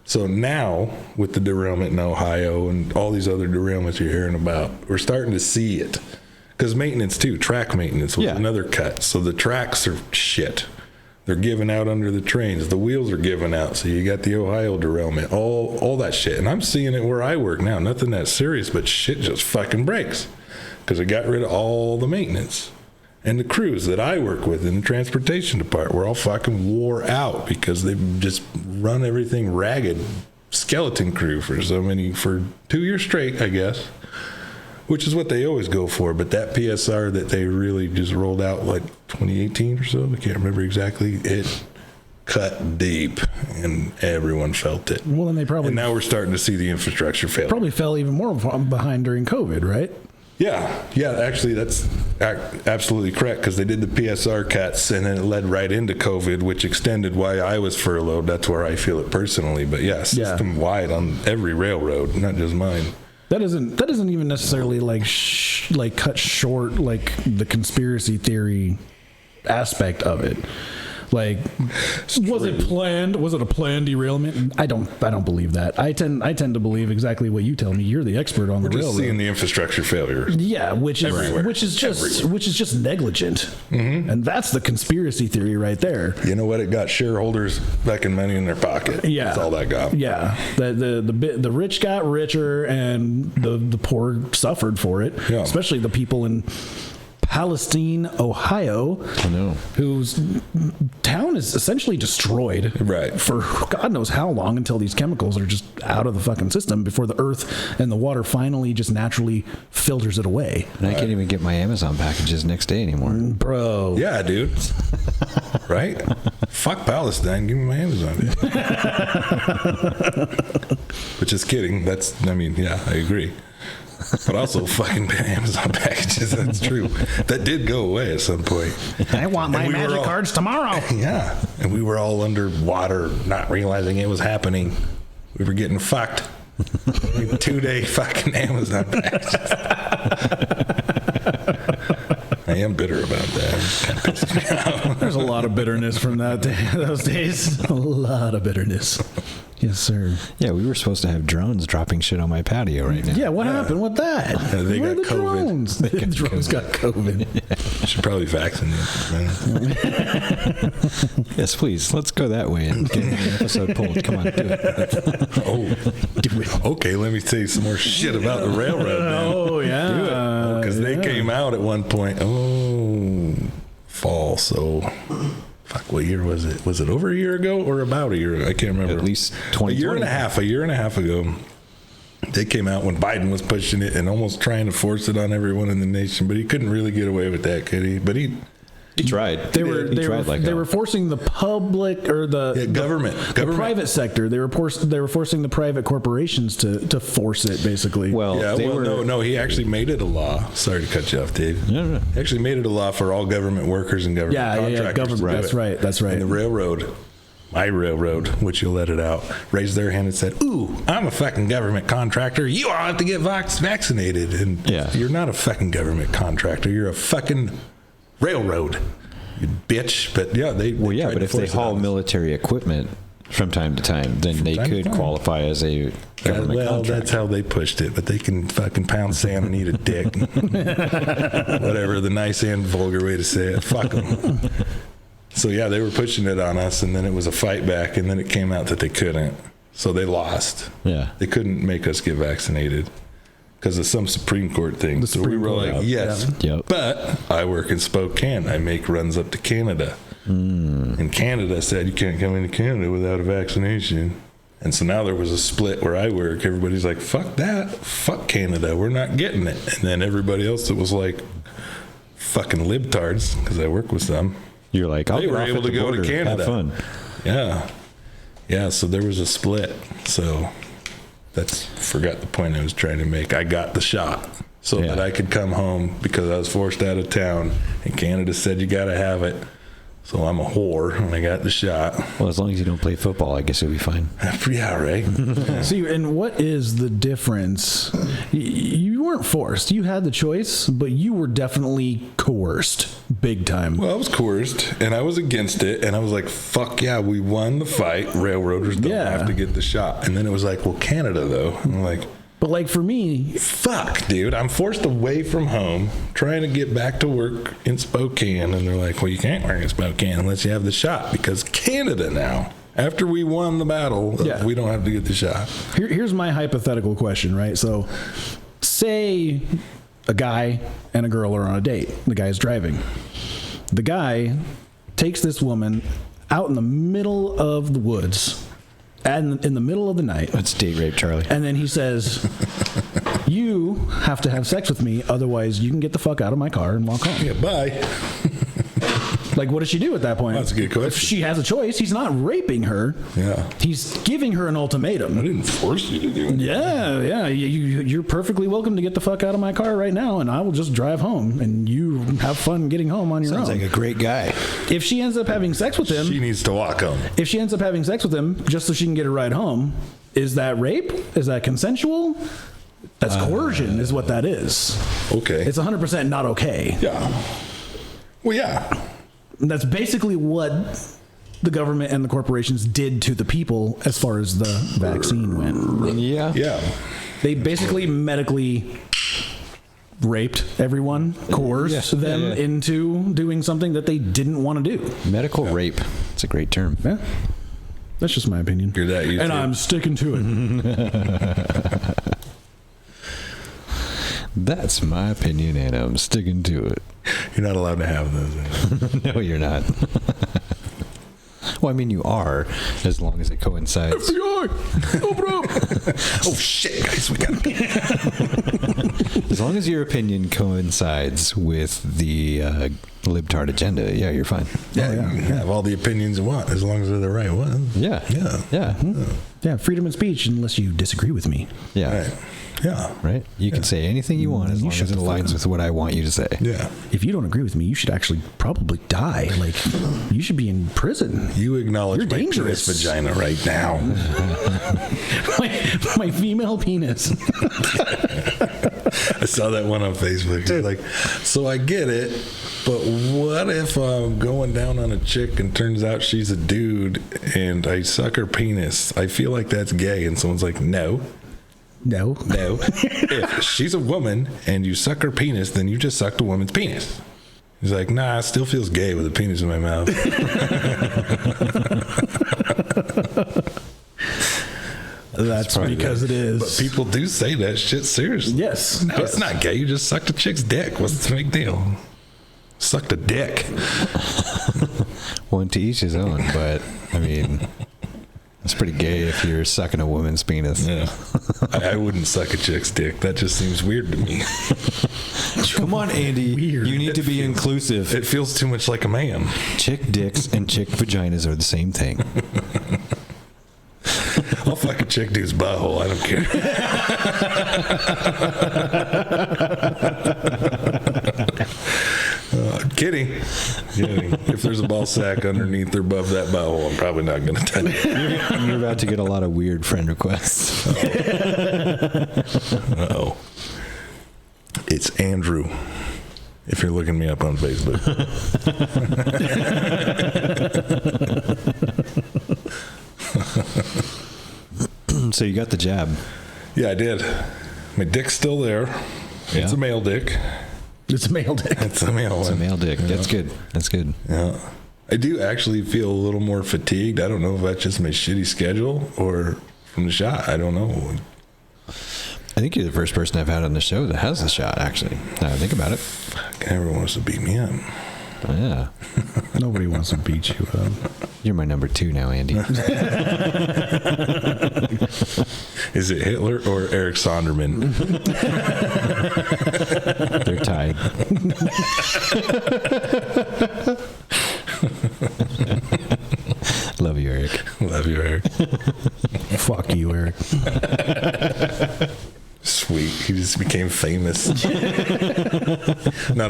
So now, with the derailment in Ohio and all these other derailments you're hearing about, we're starting to see it. Because maintenance too, track maintenance was another cut. So the tracks are shit. They're giving out under the trains. The wheels are giving out. So you got the Ohio derailment, all that shit. And I'm seeing it where I work now. Nothing that serious, but shit just fucking breaks. Because they got rid of all the maintenance. And the crews that I work with in the transportation department were all fucking wore out because they've just run everything ragged. Skeleton crew for 2 years straight, I guess. Which is what they always go for. But that PSR that they really just rolled out like 2018 or so, I can't remember exactly, it cut deep and everyone felt it. Well, then they probably... And now we're starting to see the infrastructure fail. Probably fell even more behind during COVID, right? Yeah, actually, that's absolutely correct, because they did the PSR cuts, and then it led right into COVID, which extended why I was furloughed. That's where I feel it personally. But system-wide on every railroad, not just mine. That doesn't even necessarily like cut short like the conspiracy theory aspect of it. Like, was it planned? Was it a planned derailment? I don't believe that. I tend to believe exactly what you tell me. You're the expert on the railroad. We're just seeing the infrastructure failure. Yeah, which is just negligent, and that's the conspiracy theory right there. You know what? It got shareholders fucking money in their pocket. Yeah, that's all that got. Yeah, the rich got richer, and the poor suffered for it. Yeah. Especially the people in Palestine, Ohio, whose town is essentially destroyed, right, for God knows how long, until these chemicals are just out of the fucking system before the earth and the water finally just naturally filters it away. And I can't even get my Amazon packages next day anymore, bro. Yeah, dude. Right? Fuck Palestine. Give me my Amazon. But just kidding. I agree. But also fucking Amazon packages. That's true. That did go away at some point. I want my magic cards tomorrow. Yeah. And we were all underwater, not realizing it was happening. We were getting fucked. 2-day fucking Amazon packages. I am bitter about that. Kind of pissed me off. There's a lot of bitterness from those days. A lot of bitterness. Yes, sir. Yeah, we were supposed to have drones dropping shit on my patio right now. Yeah, what happened with that? They Where got the COVID. drones? The drones got COVID. I should probably vaccinate them. Yes, please. Let's go that way and get an episode pulled. Come on, do it. Do it. Okay, let me tell you some more shit about the railroad, man. Oh, yeah. Do it. Because they came out at one point. Fall. So... Fuck, what year was it? Was it over a year ago or about a year ago? I can't remember. At least 2020. A year and a half ago, they came out when Biden was pushing it and almost trying to force it on everyone in the nation, but he couldn't really get away with that, could he? But he tried. They were forcing the public or the government, the private sector. They were forcing the private corporations to force it, basically. No. He actually made it a law. Sorry to cut you off, Dave. No. He actually made it a law for all government workers and government contractors. Government. That's right. And the railroad, my railroad, which you'll let it out, raised their hand and said, "Ooh, I'm a fucking government contractor. You all have to get vaccinated." And you're not a fucking government contractor. You're a fucking railroad, you bitch. But but if they haul military equipment from time to time, then they could qualify as a government contractor. That's how they pushed it. But they can fucking pound sand and eat a dick. Whatever the nice and vulgar way to say it. Fuck them. So they were pushing it on us, and then it was a fight back, and then it came out that they couldn't. So they lost. Yeah, they couldn't make us get vaccinated because of some Supreme Court thing. So we were like, yes, but I work in Spokane. I make runs up to Canada. And Canada said, you can't come into Canada without a vaccination. And so now there was a split where I work. Everybody's like, fuck that. Fuck Canada. We're not getting it. And then everybody else that was like fucking libtards, because I work with some. You're like, they were able to go to Canada. Have fun. Yeah. So there was a split. So... forgot the point I was trying to make. I got the shot so that I could come home because I was forced out of town, and Canada said you got to have it. So I'm a whore, and I got the shot. Well, as long as you don't play football, I guess you'll be fine. Yeah, right. See, and what is the difference? You weren't forced. You had the choice, but you were definitely coerced big time. Well, I was coerced, and I was against it, and I was like, fuck yeah, we won the fight. Railroaders don't have to get the shot. And then it was like, well, Canada, though. I'm like... But like for me, fuck, dude, I'm forced away from home, trying to get back to work in Spokane, and they're like, well, you can't work in Spokane unless you have the shot, because Canada now, after we won the battle, we don't have to get the shot. Here's my hypothetical question, right? So, say a guy and a girl are on a date. The guy's driving. The guy takes this woman out in the middle of the woods. And in the middle of the night. That's date rape, Charlie. And then he says, you have to have sex with me, otherwise you can get the fuck out of my car and walk home. Yeah, bye. Like, what does she do at that point? That's a good question. If she has a choice, he's not raping her. Yeah. He's giving her an ultimatum. I didn't force you to do it. Yeah. You're perfectly welcome to get the fuck out of my car right now, and I will just drive home, and you have fun getting home on your Sounds own. like a great guy. If she ends up having sex with him, She needs to walk home. if she ends up having sex with him just so she can get a ride home, is that rape? Is that consensual? That's coercion, is what that is. Okay. It's 100% not okay. Yeah. Well, yeah. And that's basically what the government and the corporations did to the people as far as the vaccine went. Yeah. Yeah. They basically medically raped everyone, coerced them into doing something that they didn't want to do. Medical rape. It's a great term. Yeah. That's just my opinion. You're that you and too. I'm sticking to it. That's my opinion, and I'm sticking to it. You're not allowed to have those. No, you're not. Well, I mean, you are, as long as it coincides. FBI, open up. Oh, shit, guys. We got As long as your opinion coincides with the libtard agenda, yeah, you're fine. Yeah, you can have all the opinions you want as long as they're the right ones. Yeah. Yeah. Yeah. Yeah, freedom of speech unless you disagree with me. Yeah. Right. Yeah. Right? You can say anything you want as long as it aligns with what I want you to say. Yeah. If you don't agree with me, you should actually probably die. Like, you should be in prison. You acknowledge You're my dangerous. penis vagina right now. my female penis. I saw that one on Facebook. It's like, so I get it, but what if I'm going down on a chick and turns out she's a dude and I suck her penis? I feel like that's gay. And someone's like, no. No. If she's a woman and you suck her penis, then you just sucked a woman's penis. He's like, nah, it still feels gay with a penis in my mouth. That's because it is. But people do say that shit seriously. Yes. No, it's not gay. You just sucked a chick's dick. What's the big deal? Sucked a dick. One to each his own, but, I mean, it's pretty gay if you're sucking a woman's penis. Yeah. I wouldn't suck a chick's dick. That just seems weird to me. Come on, Andy. Weird. You need to be inclusive. It feels too much like a man. Chick dicks and chick vaginas are the same thing. I'll fuck a chick dude's butthole. I don't care. Kidding. If there's a ball sack underneath or above that butthole, I'm probably not going to touch it. You're about to get a lot of weird friend requests. Uh-oh. It's Andrew. If you're looking me up on Facebook. So you got the jab. Yeah, I did. My dick's still there. Yeah. It's a male dick. It's a male dick. It's a male It's a one. male dick. That's good. That's good. Yeah. I do actually feel a little more fatigued. I don't know if that's just my shitty schedule or from the shot. I don't know. I think you're the first person I've had on the show that has the shot, actually. Now I think about it. Everyone wants to beat me up. Oh, yeah. Nobody wants to beat you up. You're my number 2 now, Andy. Is it Hitler or Eric Sonderman? They're tied. Love you, Eric. Love you, Eric. Fuck you, Eric. Sweet. He just became famous. Not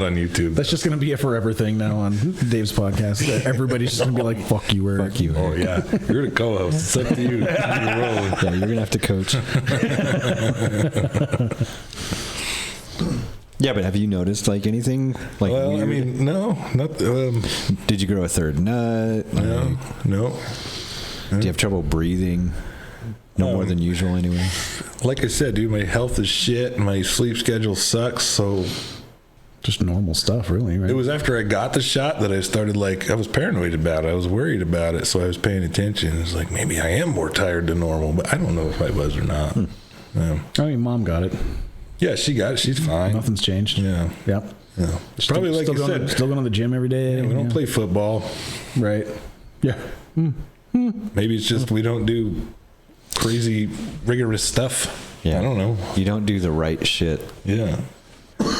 on YouTube. That's just going to be a forever thing now on Dave's podcast. Everybody's just going to be like, fuck you, Eric. Fuck you, Oh, Eric. yeah. You're the co-host. It's up to you. You're rolling. Yeah, you're going to have to coach. Yeah, but have you noticed, like, anything? Like, Well, weird? I mean, no. Not, Did you grow a third nut? Like, no. Do you have trouble breathing? No more than usual, anyway. Like I said, dude, my health is shit. My sleep schedule sucks. So Just normal stuff, really, right? it was after I got the shot that I started, like, I was paranoid about it. I was worried about it. So I was paying attention. It's like, maybe I am more tired than normal, but I don't know if I was or not. Yeah. I mean, Mom got it. Yeah, she got it. She's fine. Nothing's changed. Yeah. Yep. Yeah. Probably like still you going, said. still going to the gym every day. We don't play football. Right. Yeah. Maybe it's just we don't do crazy, rigorous stuff. Yeah. I don't know. You don't do the right shit. Yeah.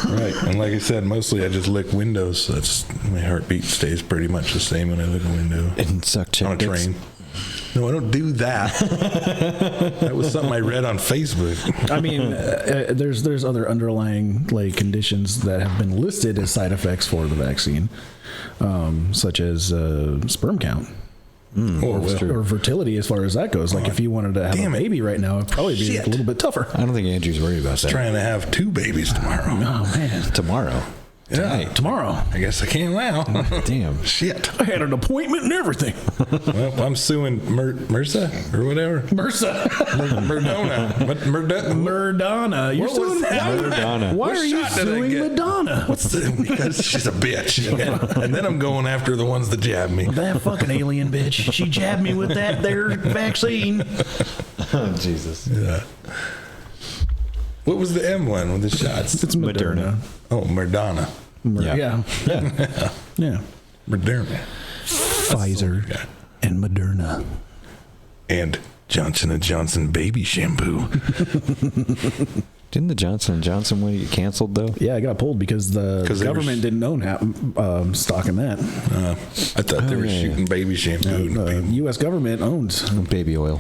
Right. And like I said, mostly I just lick windows. So that's my heartbeat stays pretty much the same when I lick a window. And suck chick On a dicks. train. No, I don't do that. That was something I read on Facebook. I mean, there's other underlying like conditions that have been listed as side effects for the vaccine, such as sperm count. Or fertility, as far as that goes. Like, if you wanted to have a baby right now, it'd probably be a little bit tougher. I don't think Andrew's worried about that. Trying to have 2 babies tomorrow. Oh, man. Tomorrow. Yeah. Tomorrow. I guess I can now. Damn. Shit. I had an appointment and everything. Well, I'm suing MRSA or whatever. MRSA. Madonna. You're What was suing that? Madonna. Why What are you shot did I suing get? Madonna? Because she's a bitch. And then I'm going after the ones that jab me. That fucking alien bitch. She jabbed me with that there vaccine. Oh, Jesus. Yeah. What was the M one with the shots? It's Moderna. Oh, Madonna. Yeah. Moderna. Pfizer Yeah. and Moderna. And Johnson & Johnson baby shampoo. Didn't the Johnson & Johnson one get canceled, though? Yeah, I got pulled because the they government didn't own stock in that. I thought they were shooting baby shampoo. The U.S. government owned Baby oil.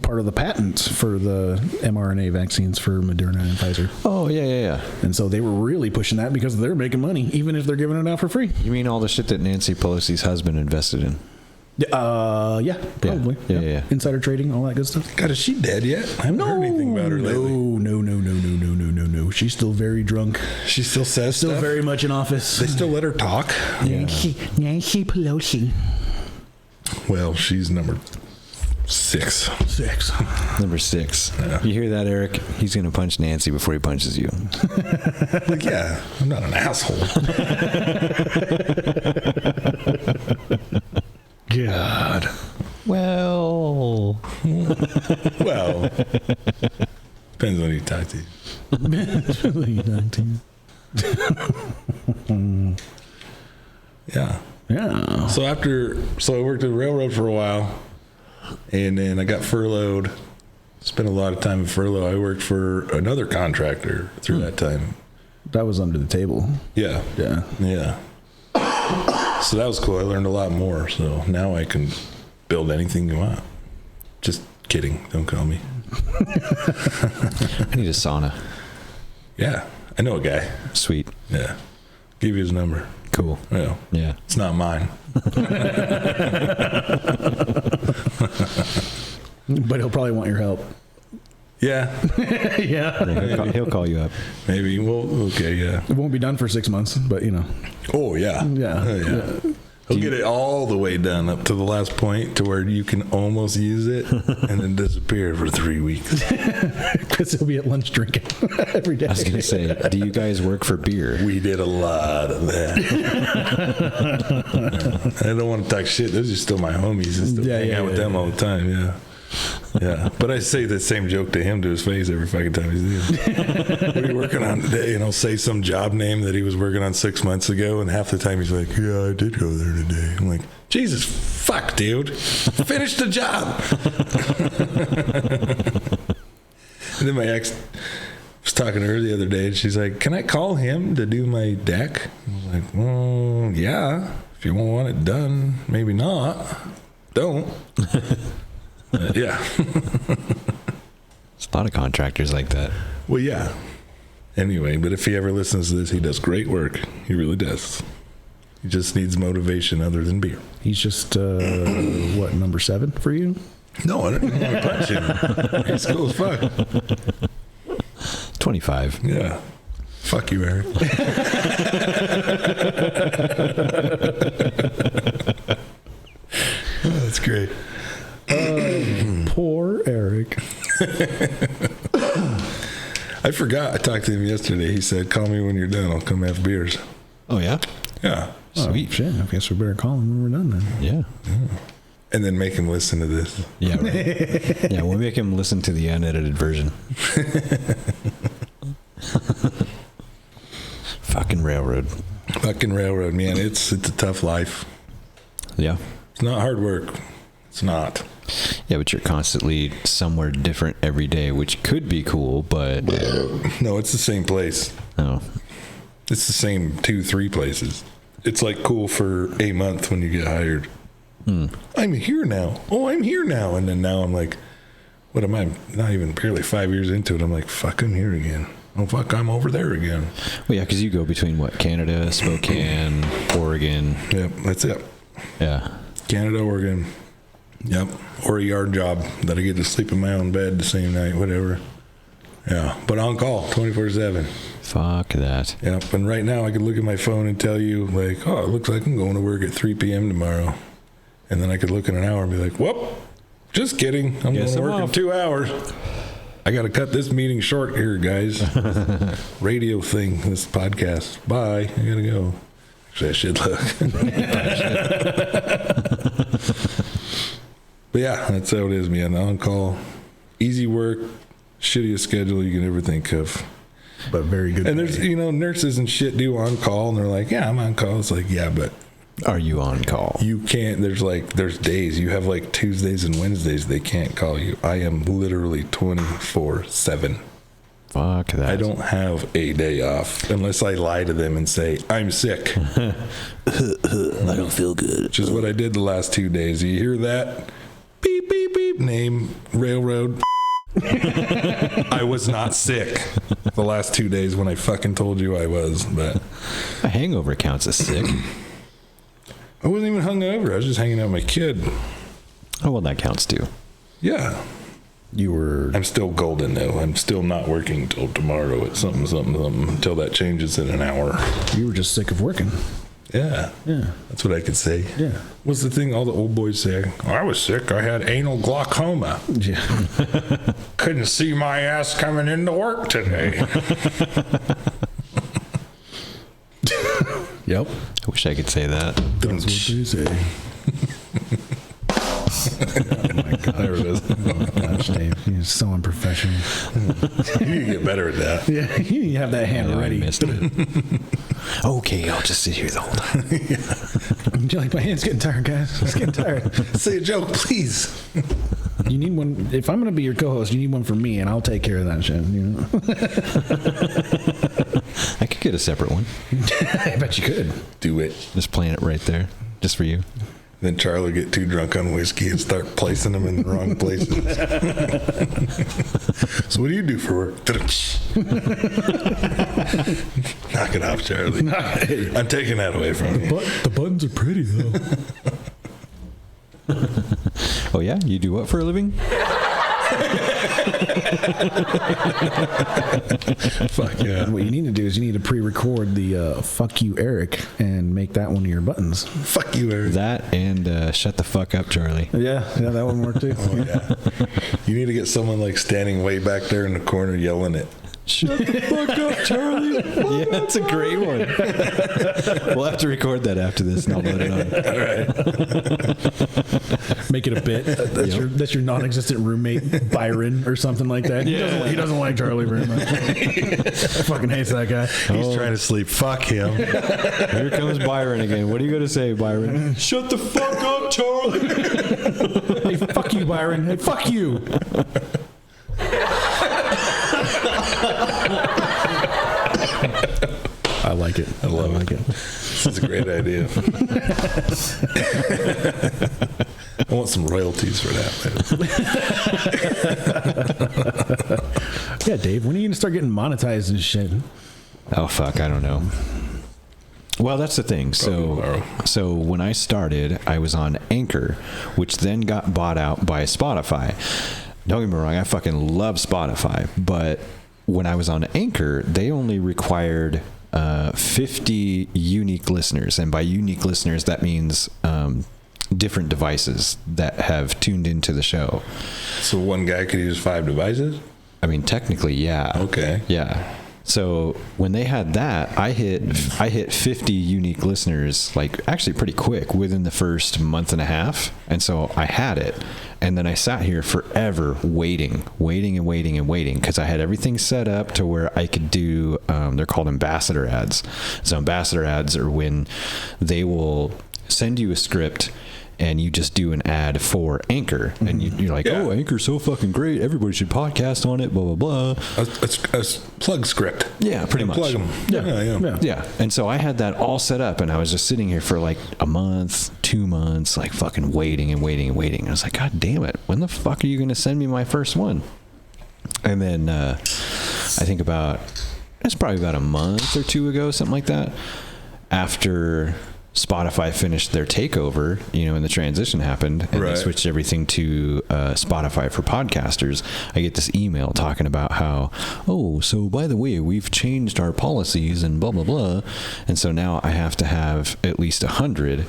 part of the patent for the mRNA vaccines for Moderna and Pfizer. Oh, yeah. And so they were really pushing that because they're making money, even if they're giving it out for free. You mean all the shit that Nancy Pelosi's husband invested in? Yeah, probably. Yeah. Insider trading, all that good stuff. God, is she dead yet? I haven't heard anything about her lately. No. She's still very drunk. She still says Still stuff? very much in office. They still let her talk? Nancy Pelosi. Well, she's number 6. 6. Number 6. Yeah. You hear that, Eric? He's going to punch Nancy before he punches you. Like, yeah, I'm not an asshole. God. Well, Well. depends on who you talk to. Yeah. Yeah. So I worked at the railroad for a while, and then I got furloughed. Spent a lot of time in furlough. I worked for another contractor through that time. That was under the table. Yeah. Yeah. So that was cool. I learned a lot more. So now I can build anything you want. Just kidding. Don't call me. I need a sauna. Yeah. I know a guy. Sweet. Yeah. Give you his number. Cool. Well, Yeah. it's not mine. But he'll probably want your help. Yeah. Yeah. He'll call you up. Maybe. Well, okay. Yeah. It won't be done for 6 months, but you know. Oh, yeah. Yeah. He'll get it all the way done up to the last point to where you can almost use it and then disappear for 3 weeks. Because he'll be at lunch drinking every day. I was going to say, do you guys work for beer? We did a lot of that. I don't want to talk shit. Those are still my homies. I still hang out with them all the time. Yeah. Yeah. But I say the same joke to him to his face every fucking time he's there. What are you working on today? And I'll say some job name that he was working on 6 months ago. And half the time he's like, yeah, I did go there today. I'm like, Jesus, fuck, dude. Finish the job. And then my ex was talking to her the other day, and she's like, can I call him to do my deck? I was like, well, yeah. If you want it done, maybe not. Don't. Yeah. There's a lot of contractors like that. Well, yeah. Anyway, but if he ever listens to this, he does great work. He really does. He just needs motivation other than beer. He's just, number 7 for you? No, I don't want to punch him. He's cool as fuck. 25. Yeah. Fuck you, Eric. Oh, that's great. Poor Eric. I forgot. I talked to him yesterday. He said, call me when you're done. I'll come have beers. Oh, yeah? Yeah. Sweet. Oh, shit. I guess we better call him when we're done then. Yeah. And then make him listen to this. Yeah, right. Yeah, we'll make him listen to the unedited version. Fucking railroad. Fucking railroad, man. It's a tough life. Yeah. It's not hard work. It's not. Yeah, but you're constantly somewhere different every day, which could be cool, but No, it's the same place. Oh, It's the same 2-3 places. It's like cool for a month when you get hired. I'm here now. Oh, I'm here now. And then now I'm like, what am I? Not even barely 5 years into it. I'm like, fuck, I'm here again. Oh, fuck, I'm over there again. well, yeah, because you go between what? Canada, Spokane, Oregon. Yep, that's it. Yeah. Canada, Oregon. Yep. Or a yard job that I get to sleep in my own bed the same night, whatever. Yeah. But on call 24/7. Fuck that. Yep. And right now I could look at my phone and tell you, like, oh, it looks like I'm going to work at 3 p.m. tomorrow. And then I could look in an hour and be like, whoop, just kidding. I'm Yes, going to I'm work in off. 2 hours. I got to cut this meeting short here, guys. Radio thing, this podcast. Bye. I got to go. Actually, I should look. But yeah, that's how it is, man. On call, easy work, shittiest schedule you can ever think of. But very good. And there's, nurses and shit do on call, and they're like, yeah, I'm on call. It's like, yeah, but Are you on call? you can't. There's days. You have like Tuesdays and Wednesdays they can't call you. I am literally 24/7. Fuck that. I don't have a day off unless I lie to them and say, I'm sick. I don't feel good. Which is what I did the last 2 days. You hear that? Beep, beep, beep. Name, railroad. I was not sick the last 2 days when I fucking told you I was, but A hangover counts as sick. I wasn't even hungover. I was just hanging out with my kid. Oh, well, that counts too. Yeah. You were. I'm still golden, though. I'm still not working till tomorrow at something until that changes in an hour. You were just sick of working. Yeah. Yeah. That's what I could say. Yeah. What's the thing all the old boys say? Oh, I was sick. I had anal glaucoma. Yeah. Couldn't see my ass coming into work today. Yep. I wish I could say that. That's what they say. Oh my God. There it is. Oh gosh, Dave, you're so unprofessional. You need to get better at that. Yeah, you have that hand Oh, I ready. missed it. Okay, I'll just sit here the whole time. You're like, my hand's getting tired, guys. It's getting tired. Say a joke, please. You need one. If I'm going to be your co-host, you need one for me, and I'll take care of that shit. I could get a separate one. I bet you could. Do it. Just playing it right there, just for you. Then Charlie get too drunk on whiskey and start placing them in the wrong places. So what do you do for work? Knock it off, Charlie. I'm taking that away from you. But the buttons are pretty, though. Oh yeah, you do what for a living? Fuck yeah. What you need to do is you need to pre-record the "fuck you, Eric" and make that one of your buttons. Fuck you, Eric. That and shut the fuck up, Charlie. Yeah, that one worked too. Oh, yeah. You need to get someone like standing way back there in the corner yelling it. Shut the fuck up, Charlie. Yeah, that's a great one. We'll have to record that after this and I'll let it on. Make it a bit. That's your non-existent roommate Byron or something like that. Yeah. He doesn't like Charlie very much. Fucking hates that guy. He's trying to sleep. Fuck him. Here comes Byron again. What are you going to say, Byron? Shut the fuck up, Charlie. Hey, fuck you, Byron. Hey, fuck you. I like it. I love it. This is a great idea. I want some royalties for that, man. Yeah, Dave, when are you going to start getting monetized and shit? Oh, fuck. I don't know. Well, that's the thing. Tomorrow. So when I started, I was on Anchor, which then got bought out by Spotify. Don't get me wrong, I fucking love Spotify, but when I was on Anchor, they only required 50 unique listeners, and by unique listeners, that means different devices that have tuned into the show. So one guy could use 5 devices? I mean, technically, yeah. Okay. Yeah. So when they had that, I hit 50 unique listeners, like actually pretty quick within the first month and a half. And so I had it. And then I sat here forever waiting because I had everything set up to where I could do, they're called ambassador ads. So ambassador ads are when they will send you a script and you just do an ad for Anchor, and you're like, oh, Anchor's so fucking great, everybody should podcast on it, blah blah blah. A plug script. Yeah, pretty much. Plug them. Yeah. And so I had that all set up, and I was just sitting here for like a month, 2 months, like fucking waiting and waiting and waiting. I was like, God damn it, when the fuck are you going to send me my first one? And then I think it's probably about a month or two ago, something like that, after Spotify finished their takeover, and the transition happened, and they switched everything to Spotify for podcasters. I get this email talking about how, so by the way, we've changed our policies and blah, blah, blah. And so now I have to have at least 100,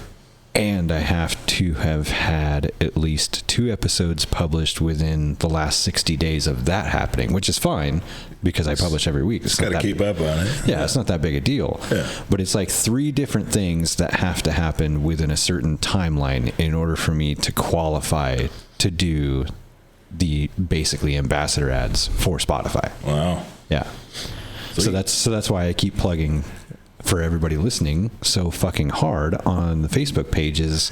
and I have to have had at least 2 episodes published within the last 60 days of that happening, which is fine because I publish every week. It's got to keep up on it. Yeah, it's not that big a deal. Yeah. But it's like 3 different things that have to happen within a certain timeline in order for me to qualify to do the basically ambassador ads for Spotify. Wow. Yeah. So that's why I keep plugging for everybody listening so fucking hard on the Facebook pages.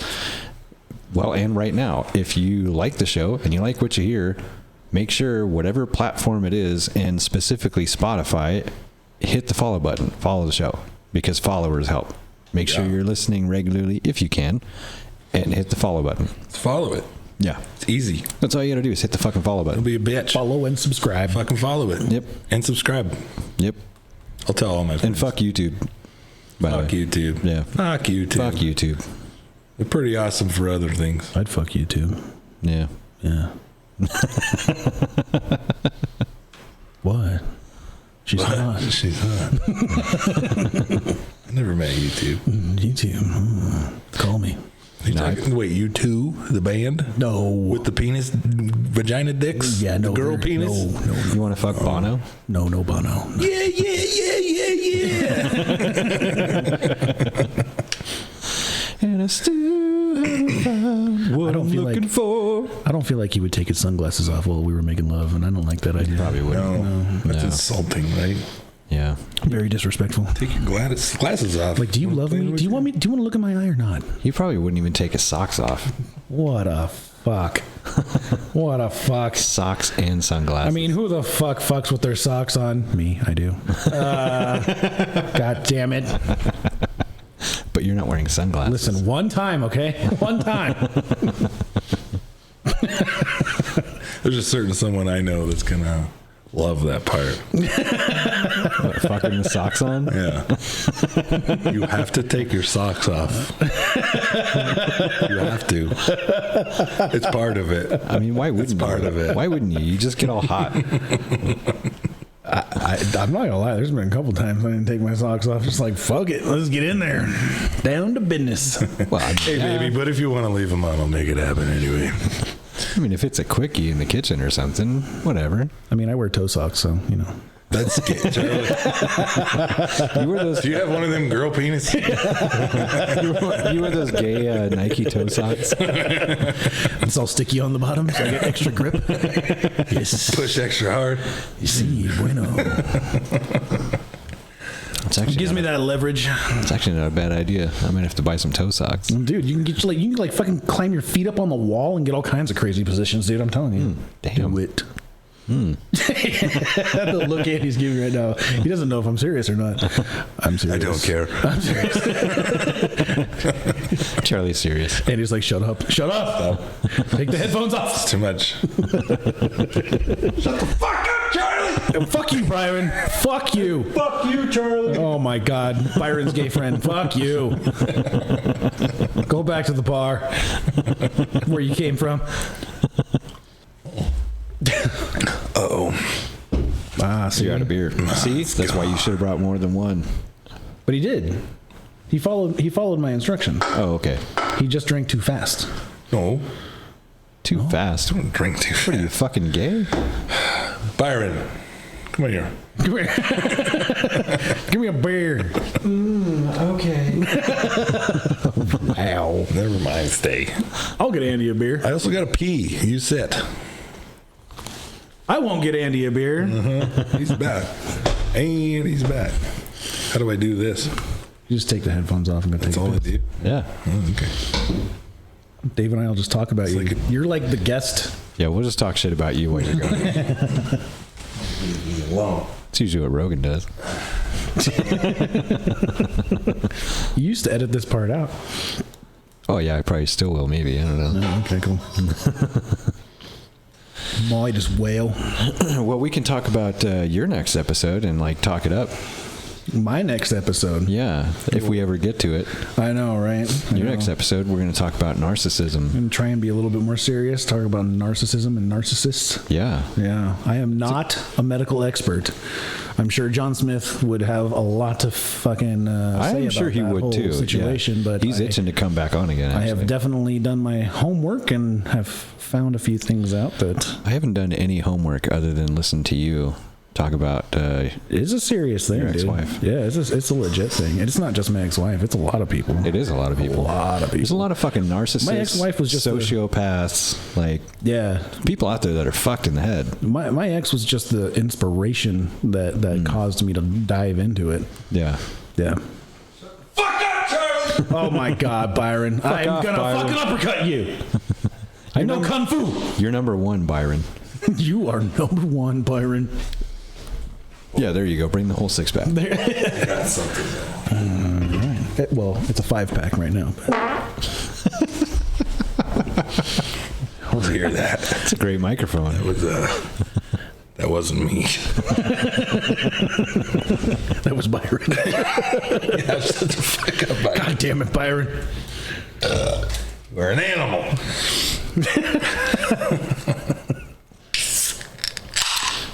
Well, and right now, if you like the show and you like what you hear, make sure whatever platform it is, and specifically Spotify, hit the follow button, follow the show, because followers help. Make sure you're listening regularly if you can, and hit the follow button. Follow it. Yeah. It's easy. That's all you gotta do is hit the fucking follow button. Don't be a bitch. Follow and subscribe. Fucking follow it. Yep. And subscribe. Yep. I'll tell all my friends. And fuck YouTube. Fuck YouTube. Yeah. Fuck YouTube. Fuck YouTube. They're pretty awesome for other things. I'd fuck you too. Yeah. Yeah. What? She's hot. She's hot. I never met YouTube. YouTube. Call me. Wait, U2, the band? No. With the penis, vagina dicks? Yeah, no. The girl penis? No. You want to fuck Bono? No, Bono. No. Yeah. And I still haven't found what I'm looking for. I don't feel like he would take his sunglasses off while we were making love, and I don't like that idea. Probably wouldn't. No, that's insulting, right? Yeah. Very disrespectful. Take your glasses off. Like, do you love me? Do you want to look at my eye or not? He probably wouldn't even take his socks off. What a fuck. What a fuck. Socks and sunglasses. I mean, who the fuck fucks with their socks on? Me, I do. God damn it. But you're not wearing sunglasses. Listen, one time, okay? One time. There's a certain someone I know that's going to love that part. What, fucking the socks on? Yeah. You have to take your socks off. You have to. It's part of it. I mean, why wouldn't you? It's part of it. Why wouldn't you? You just get all hot. I'm not gonna lie, there's been a couple times I didn't take my socks off. Just like, fuck it, let's get in there. Down to business. Well, Hey, baby, but if you want to leave them on, I'll make it happen anyway. I mean, if it's a quickie in the kitchen or something, whatever. I mean, I wear toe socks, so, you know. That's gay, Charlie. You wear those. Do you have one of them girl penis? You wear those gay Nike toe socks. It's all sticky on the bottom, so I get extra grip. Yes. Push extra hard. You see, bueno. It gives me that leverage. It's actually not a bad idea. I might have to buy some toe socks. Dude, you can like fucking climb your feet up on the wall and get all kinds of crazy positions, dude. I'm telling you. Damn. Do it. The look Andy's giving right now. He doesn't know if I'm serious or not. I'm serious. I don't care. I'm serious. Charlie's serious. Andy's like, shut up. Shut up. Take the headphones off. It's too much. Shut the fuck up, Charlie. And fuck you, Byron. Fuck you. Fuck you, Charlie. Oh my God. Byron's gay friend. Fuck you. Go back to the bar where you came from. Uh-oh. So you're out of beer. See? That's why you should have brought more than one. But he did. He followed my instruction. Oh, okay. He just drank too fast. No. Too fast. Don't drink too fast. What are you, fucking gay? Byron, come on here. Come here. Give me a beer. Okay. Ow. Never mind, stay. I'll get Andy a beer. I also got to pee. You sit. I won't get Andy a beer. He's back. And he's back. How do I do this? You just take the headphones off and go take That's a all I piss. do? Yeah. Oh, okay. Dave and I will just talk about you. like You're like the guest. Yeah, we'll just talk shit about you while you're gone. Leave me alone. It's usually what Rogan does. You used to edit this part out. Oh yeah, I probably still will. Maybe, I don't know. Oh, okay, cool. Might as well. Well, we can talk about your next episode and like talk it up. My next episode. Yeah, if we ever get to it. I know, right? Your next episode, we're going to talk about narcissism. And try and be a little bit more serious. Talk about narcissism and narcissists. Yeah. Yeah. I am not a medical expert. I'm sure John Smith would have a lot to fucking say I'm about sure he that would whole too. situation, Yeah. but he's itching to come back on again. I Actually. have definitely done my homework and have found a few things out that I haven't done any homework other than listen to you talk about. it's a serious thing, Your dude. ex-wife. Yeah, it's a legit thing. And it's not just my ex-wife. It's a lot of people. It is a lot of people. A lot of people. There's a lot of fucking narcissists. My ex-wife was just sociopaths. Like Yeah. people out there that are fucked in the head. My ex was just the inspiration that caused me to dive into it. Yeah. Yeah. Fuck up, Charlie! Oh my God, Byron. I'm off, gonna Byron. fucking uppercut you. I know Kung Fu. You're number one, Byron. You are number one, Byron. Yeah, there you go. Bring the whole six pack. I got something though. Well, it's a 5-pack right now. I'll hear that. It's a great microphone. That wasn't me. That was Byron. Yeah, shut the fuck up, Byron. God damn it, Byron. We're an animal.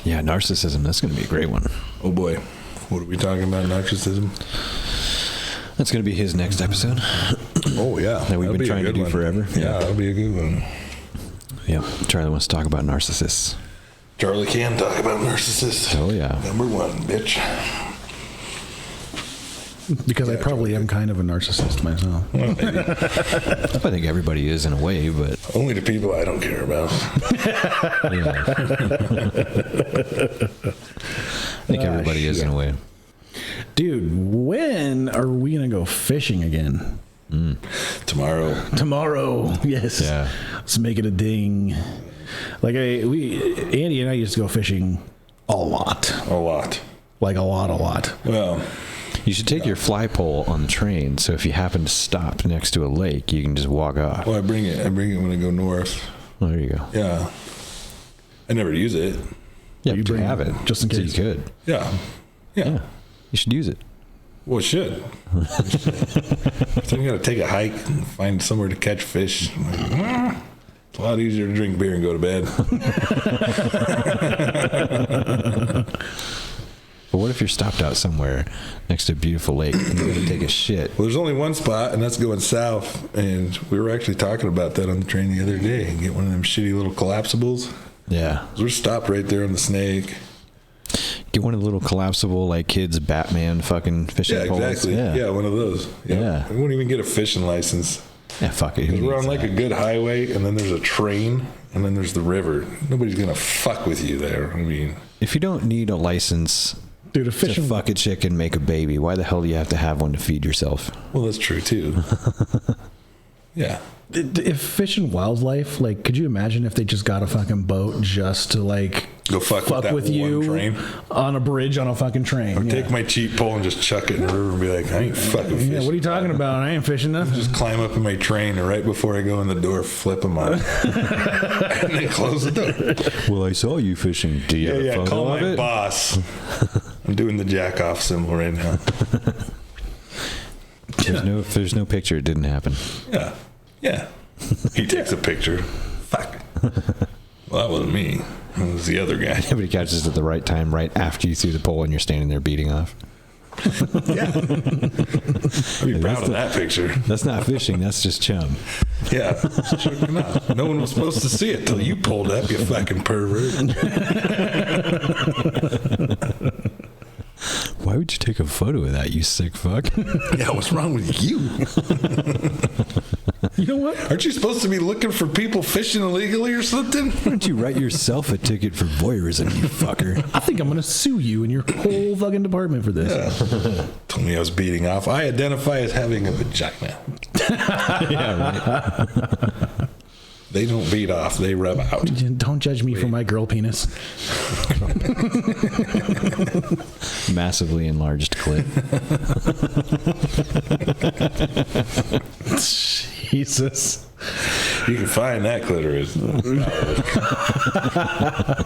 Yeah, narcissism. That's going to be a great one. Oh boy. What are we talking about? Narcissism? That's going to be his next episode. Oh yeah. That we've That'll been be a trying to good do one. forever. Yeah, that'll be a good one. Yep. Charlie wants to talk about narcissists. Charlie can talk about narcissists. Oh, yeah. Number one, bitch. Because I probably am kind of a narcissist myself. Well, maybe. I think everybody is in a way, but Only the people I don't care about. yeah. I think everybody is in a way. Dude, when are we going to go fishing again? Tomorrow. Tomorrow. Yes. Yeah. Let's make it a ding. Like Andy and I used to go fishing a lot. A lot. Like a lot. Well, You should take your fly pole on the train, so if you happen to stop next to a lake, you can just walk off. I bring it when I go north. Oh, there you go. Yeah. I never use it. Yeah, You but you bring have it it. just in So case. you could. Yeah. Yeah. You should use it. Well, shit. Then you got to take a hike and find somewhere to catch fish. It's a lot easier to drink beer and go to bed. But what if you're stopped out somewhere next to a beautiful lake and you're going to take a shit? Well, there's only one spot, and that's going south. And we were actually talking about that on the train the other day. Get one of them shitty little collapsibles. Yeah. We're stopped right there on the Snake. Get one of the little collapsible, like, kids' Batman fucking fishing Yeah, poles. exactly. Yeah, one of those. Yeah. We won't even get a fishing license. Yeah, fuck it. Who We're on needs like that? a good highway, and then there's a train, and then there's the river. Nobody's going to fuck with you there. I mean, If you don't need a license Dude, a to fishing fuck a chick and make a baby, why the hell do you have to have one to feed yourself? well, that's true too. Yeah. if fish and wildlife, like, could you imagine if they just got a fucking boat just to like Go fuck with that with one you train. on a bridge on a fucking train? Or Yeah. take my cheap pole and just chuck it in the river and be like, I ain't fucking fishing. Yeah, what are you talking about? I ain't fishing nothing. Just climb up in my train, and right before I go in the door, flip them on, and then close the door. Well, I saw you fishing. Do you have a photo call of my it? boss. I'm doing the jack off symbol right now. There's no picture. It didn't happen. Yeah. He takes a picture. Fuck. Well, that wasn't me. It was the other guy. Everybody catches it at the right time, right after you threw the pole and you're standing there beating off. Yeah. I'd be proud of that picture. That's not fishing. That's just chum. Yeah. Sure enough. No one was supposed to see it till you pulled up, you fucking pervert. Why would you take a photo of that, you sick fuck? Yeah, what's wrong with you? You know what? Aren't you supposed to be looking for people fishing illegally or something? Why don't you write yourself a ticket for voyeurism, you fucker? I think I'm gonna sue you and your whole fucking department for this. Told me I was beating off. I identify as having a vagina. Yeah, right. They don't beat off, they rub out. Don't judge me for my girl penis. Massively enlarged clit. Jesus. You can find that clitoris.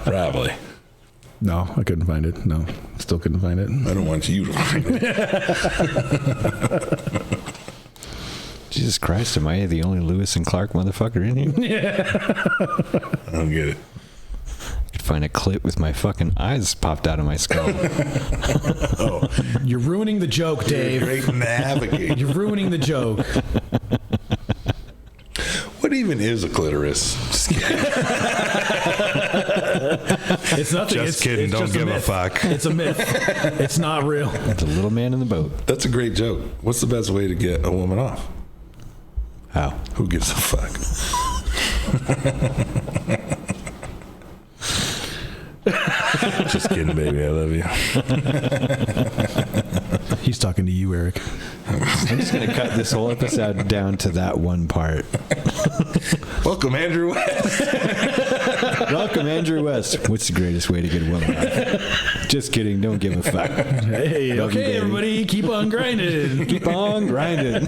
Probably. No, I couldn't find it. No, still couldn't find it. I don't want you to find it. Jesus Christ, am I the only Lewis and Clark motherfucker in here? Yeah. I don't get it. I could find a clit with my fucking eyes popped out of my skull. Oh, You're ruining the joke, Dave. great navigator. You're ruining the joke. What even is a clitoris? Just kidding. It's nothing. Just kidding. It's Don't just give a myth. fuck. It's a myth. It's not real. It's a little man in the boat. That's a great joke. What's the best way to get a woman off? How? Who gives a fuck? Just kidding, baby. I love you. He's talking to you, Eric. I'm just going to cut this whole episode down to that one part. Welcome, Andrew West. Welcome, Andrew West. What's the greatest way to get a woman off? Just kidding. Don't give a fuck. Hey, Love you, okay, baby. everybody, keep on grinding. Keep on grinding.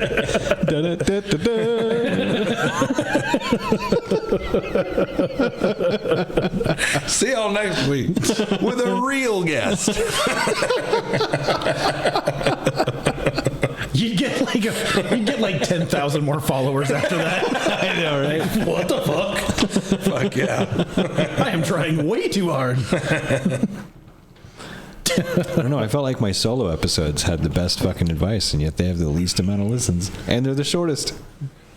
See y'all next week with a real guest. You'd get like 10,000 more followers after that. I know, right? What the fuck? Fuck yeah. I am trying way too hard. I don't know. I felt like my solo episodes had the best fucking advice, and yet they have the least amount of listens, and they're the shortest.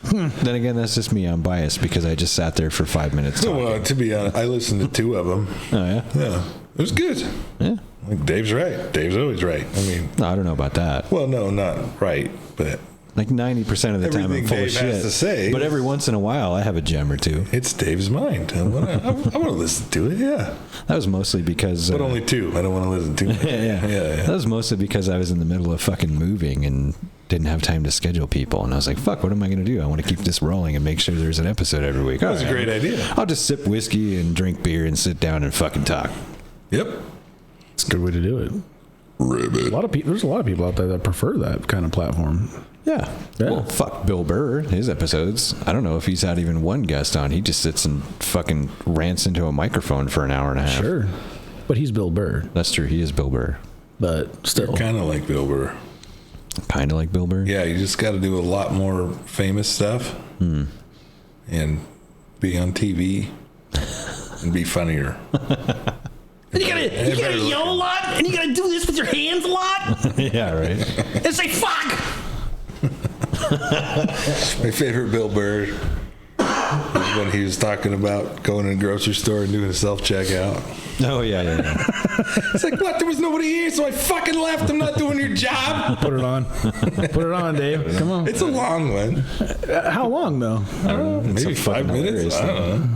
Then again, that's just me. I'm biased because I just sat there for 5 minutes talking. Well, to be honest, I listened to 2 of them. Oh, yeah? Yeah, it was good. Yeah. Like Dave's right. Dave's always right. I mean, No, I don't know about that. well, no, not right, but Like 90% of the time I'm Everything full Dave of shit. has to say. But every once in a while, I have a gem or two. it's Dave's mind. I want to listen to it. Yeah, That was mostly because... but only 2. I don't want to listen to it. yeah. That was mostly because I was in the middle of fucking moving and didn't have time to schedule people. And I was like, fuck, what am I going to do? I want to keep this rolling and make sure there's an episode every week. That was a great idea. I'll just sip whiskey and drink beer and sit down and fucking talk. Yep. It's a good way to do it. Ribbit. There's a lot of people out there that prefer that kind of platform. Yeah. Yeah. Well, fuck Bill Burr, his episodes. I don't know if he's had even one guest on. He just sits and fucking rants into a microphone for an hour and a half. Sure. But he's Bill Burr. That's true. He is Bill Burr. But still. Kind of like Bill Burr. Kind of like Bill Burr. Yeah, you just got to do a lot more famous stuff and be on TV and be funnier. And you gotta yell a lot, and you gotta do this with your hands a lot, Yeah, right. and say fuck. My favorite Bill Burr is when he was talking about going to a grocery store and doing a self-checkout. Oh, yeah. It's like, what? There was nobody here, so I fucking left. I'm not doing your job. Put it on. Put it on, Dave. Come on. It's a long one. How long, though? Maybe 5 minutes. I don't know.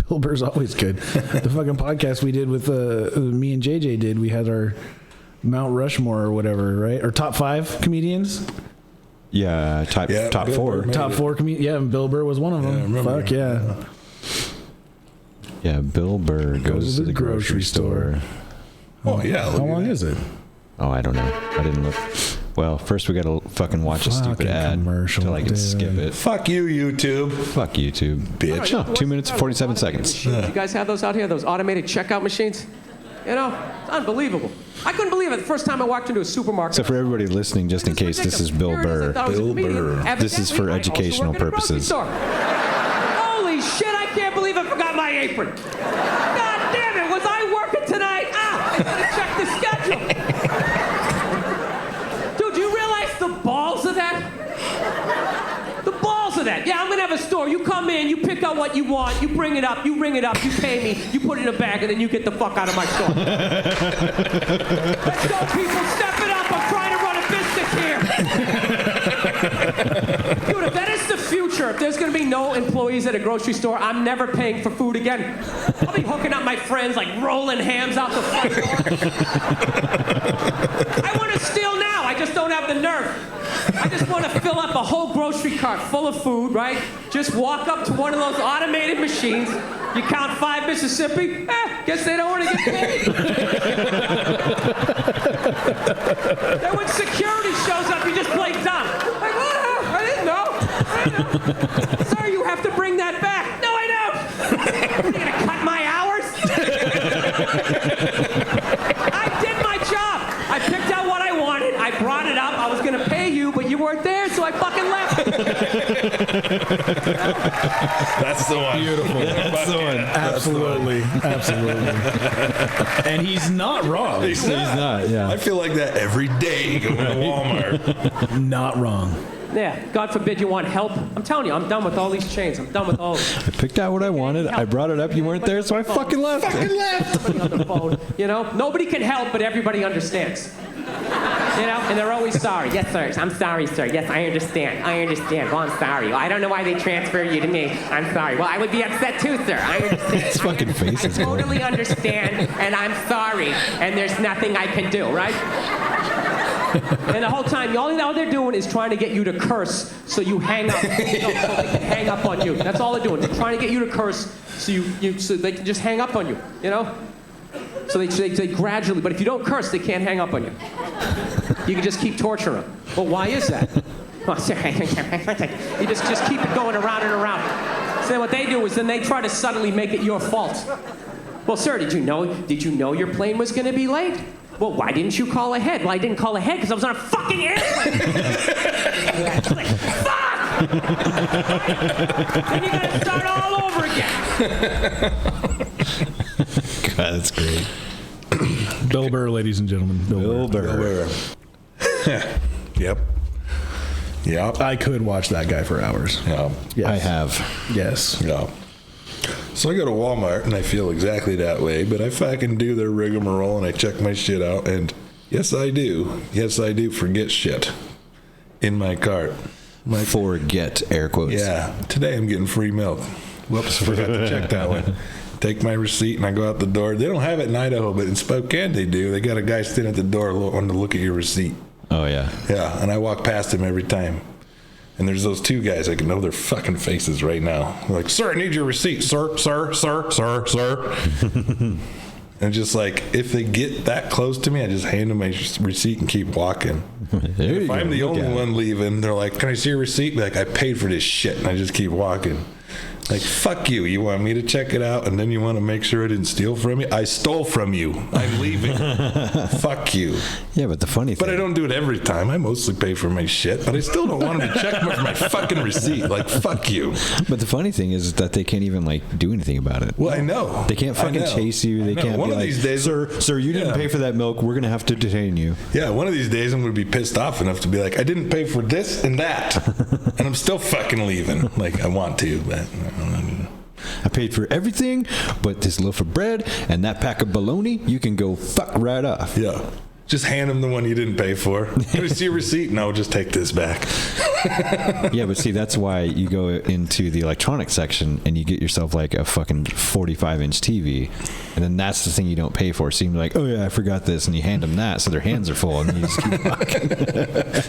Bill Burr's always good. The fucking podcast we did with me and JJ did, we had our Mount Rushmore or whatever, right? Or top 5 comedians? Yeah, top Bill 4. Burr. Top 4 comedians. Yeah, and Bill Burr was one of I them. remember. Fuck yeah. Yeah, Bill Burr goes to the grocery store. Oh, yeah. How long is it? Oh, I don't know. I didn't look. Well, first we gotta fucking watch a stupid Fucking ad commercial, till I can dude. skip it. Fuck you, YouTube. Fuck YouTube, Bitch. No, 2 minutes and 47 seconds. You guys have those out here, those automated checkout machines? You know, it's unbelievable. I couldn't believe it the first time I walked into a supermarket. So for everybody listening, just in case, this is Bill Burr. Bill Burr. This is for educational purposes. Holy shit, I can't believe I forgot my apron. God damn it, was I working tonight? I gotta check the schedule. Dude, do you realize the balls of that? The balls of that. Yeah, I'm gonna have a store. You come in, you pick out what you want, you bring it up, you ring it up, you pay me, you put it in a bag, and then you get the fuck out of my store. Let's go, people, step it up. I'm trying to run a business here. Dude, if that is the future, if there's gonna be no employees at a grocery store, I'm never paying for food again. I'll be hooking up my friends, like rolling hams out the front door. I want to steal now. I just don't have the nerve. I just fill up a whole grocery cart full of food, right? Just walk up to one of those automated machines. You count 5 Mississippi. Guess they don't want to get paid. Then when security shows up, you just play dumb. Like, oh, I didn't know. Sir, you have to bring that back. No, I don't. Are you going to cut my hours? I did my job. I picked out what I wanted. I brought it up. I was going to pay you, but you weren't there, so I fucking left. That's the one. Beautiful. That's the one. Absolutely. Absolutely. And he's not wrong. He's not, yeah. I feel like that every day going to Walmart. Not wrong. Yeah, God forbid you want help. I'm telling you, I'm done with all these chains. I'm done with all of them. I picked out what I wanted. I brought it up. You weren't there, so I fucking left. Somebody on the phone. You know, nobody can help, but everybody understands. You know, and they're always sorry. Yes, sir. I'm sorry, sir. Yes, I understand. I understand. Well, I'm sorry. Well, I don't know why they transfer you to me. I'm sorry. Well, I would be upset too, sir. I understand. His fucking face is I totally understand, and I'm sorry, and there's nothing I can do, right? And the whole time, all they're doing is trying to get you to curse so you hang up. So they can hang up on you. That's all they're doing. They're trying to get you to curse so so they can just hang up on you, you know? So they gradually, but if you don't curse, they can't hang up on you. You can just keep torturing them. Well, why is that? Oh, sorry. You just keep it going around and around. So then what they do is then they try to suddenly make it your fault. Well, sir, did you know your plane was going to be late? Well, why didn't you call ahead? Well, I didn't call ahead because I was on a fucking airplane. Like, fuck! Then you got to start all over again. God, that's great. Bill Burr, ladies and gentlemen. Bill Burr. Yep. Yep. I could watch that guy for hours. Yeah. Yes. I have. Yes. Yeah. So I go to Walmart and I feel exactly that way, but I fucking do their rigmarole and I check my shit out, and yes, I do. Yes, I do forget shit in my cart. Forget, air quotes. Yeah. Today I'm getting free milk. Whoops, forgot to check that one. Take my receipt and I go out the door. They don't have it in Idaho, but in Spokane they do. They got a guy standing at the door wanting to look at your receipt. Oh, yeah. Yeah, and I walk past him every time. And there's those two guys, I can know their fucking faces right now. They're like, sir, I need your receipt. Sir. And just like, if they get that close to me, I just hand them my receipt and keep walking. If I'm the only one leaving, they're like, can I see your receipt? Be like, I paid for this shit. And I just keep walking. Like, fuck you. You want me to check it out, and then you want to make sure I didn't steal from you? I stole from you. I'm leaving. Fuck you. Yeah, but the funny thing... But I don't do it every time. I mostly pay for my shit, but I still don't want them to check for my fucking receipt. Like, fuck you. But the funny thing is that they can't even, like, do anything about it. Well, I know. They can't fucking chase you. They can't one be of like, these days, sir, you didn't pay for that milk. We're going to have to detain you. Yeah, one of these days I'm going to be pissed off enough to be like, I didn't pay for this and that. And I'm still fucking leaving. Like, I want to, but I don't know. I paid for everything, but this loaf of bread and that pack of bologna, you can go fuck right off. Yeah. Just hand them the one you didn't pay for. Can I see your receipt? No, just take this back. Yeah, but see, that's why you go into the electronics section and you get yourself like a fucking 45-inch TV, and then that's the thing you don't pay for. So you're like, oh yeah, I forgot this, and you hand them that, so their hands are full, and you just keep walking.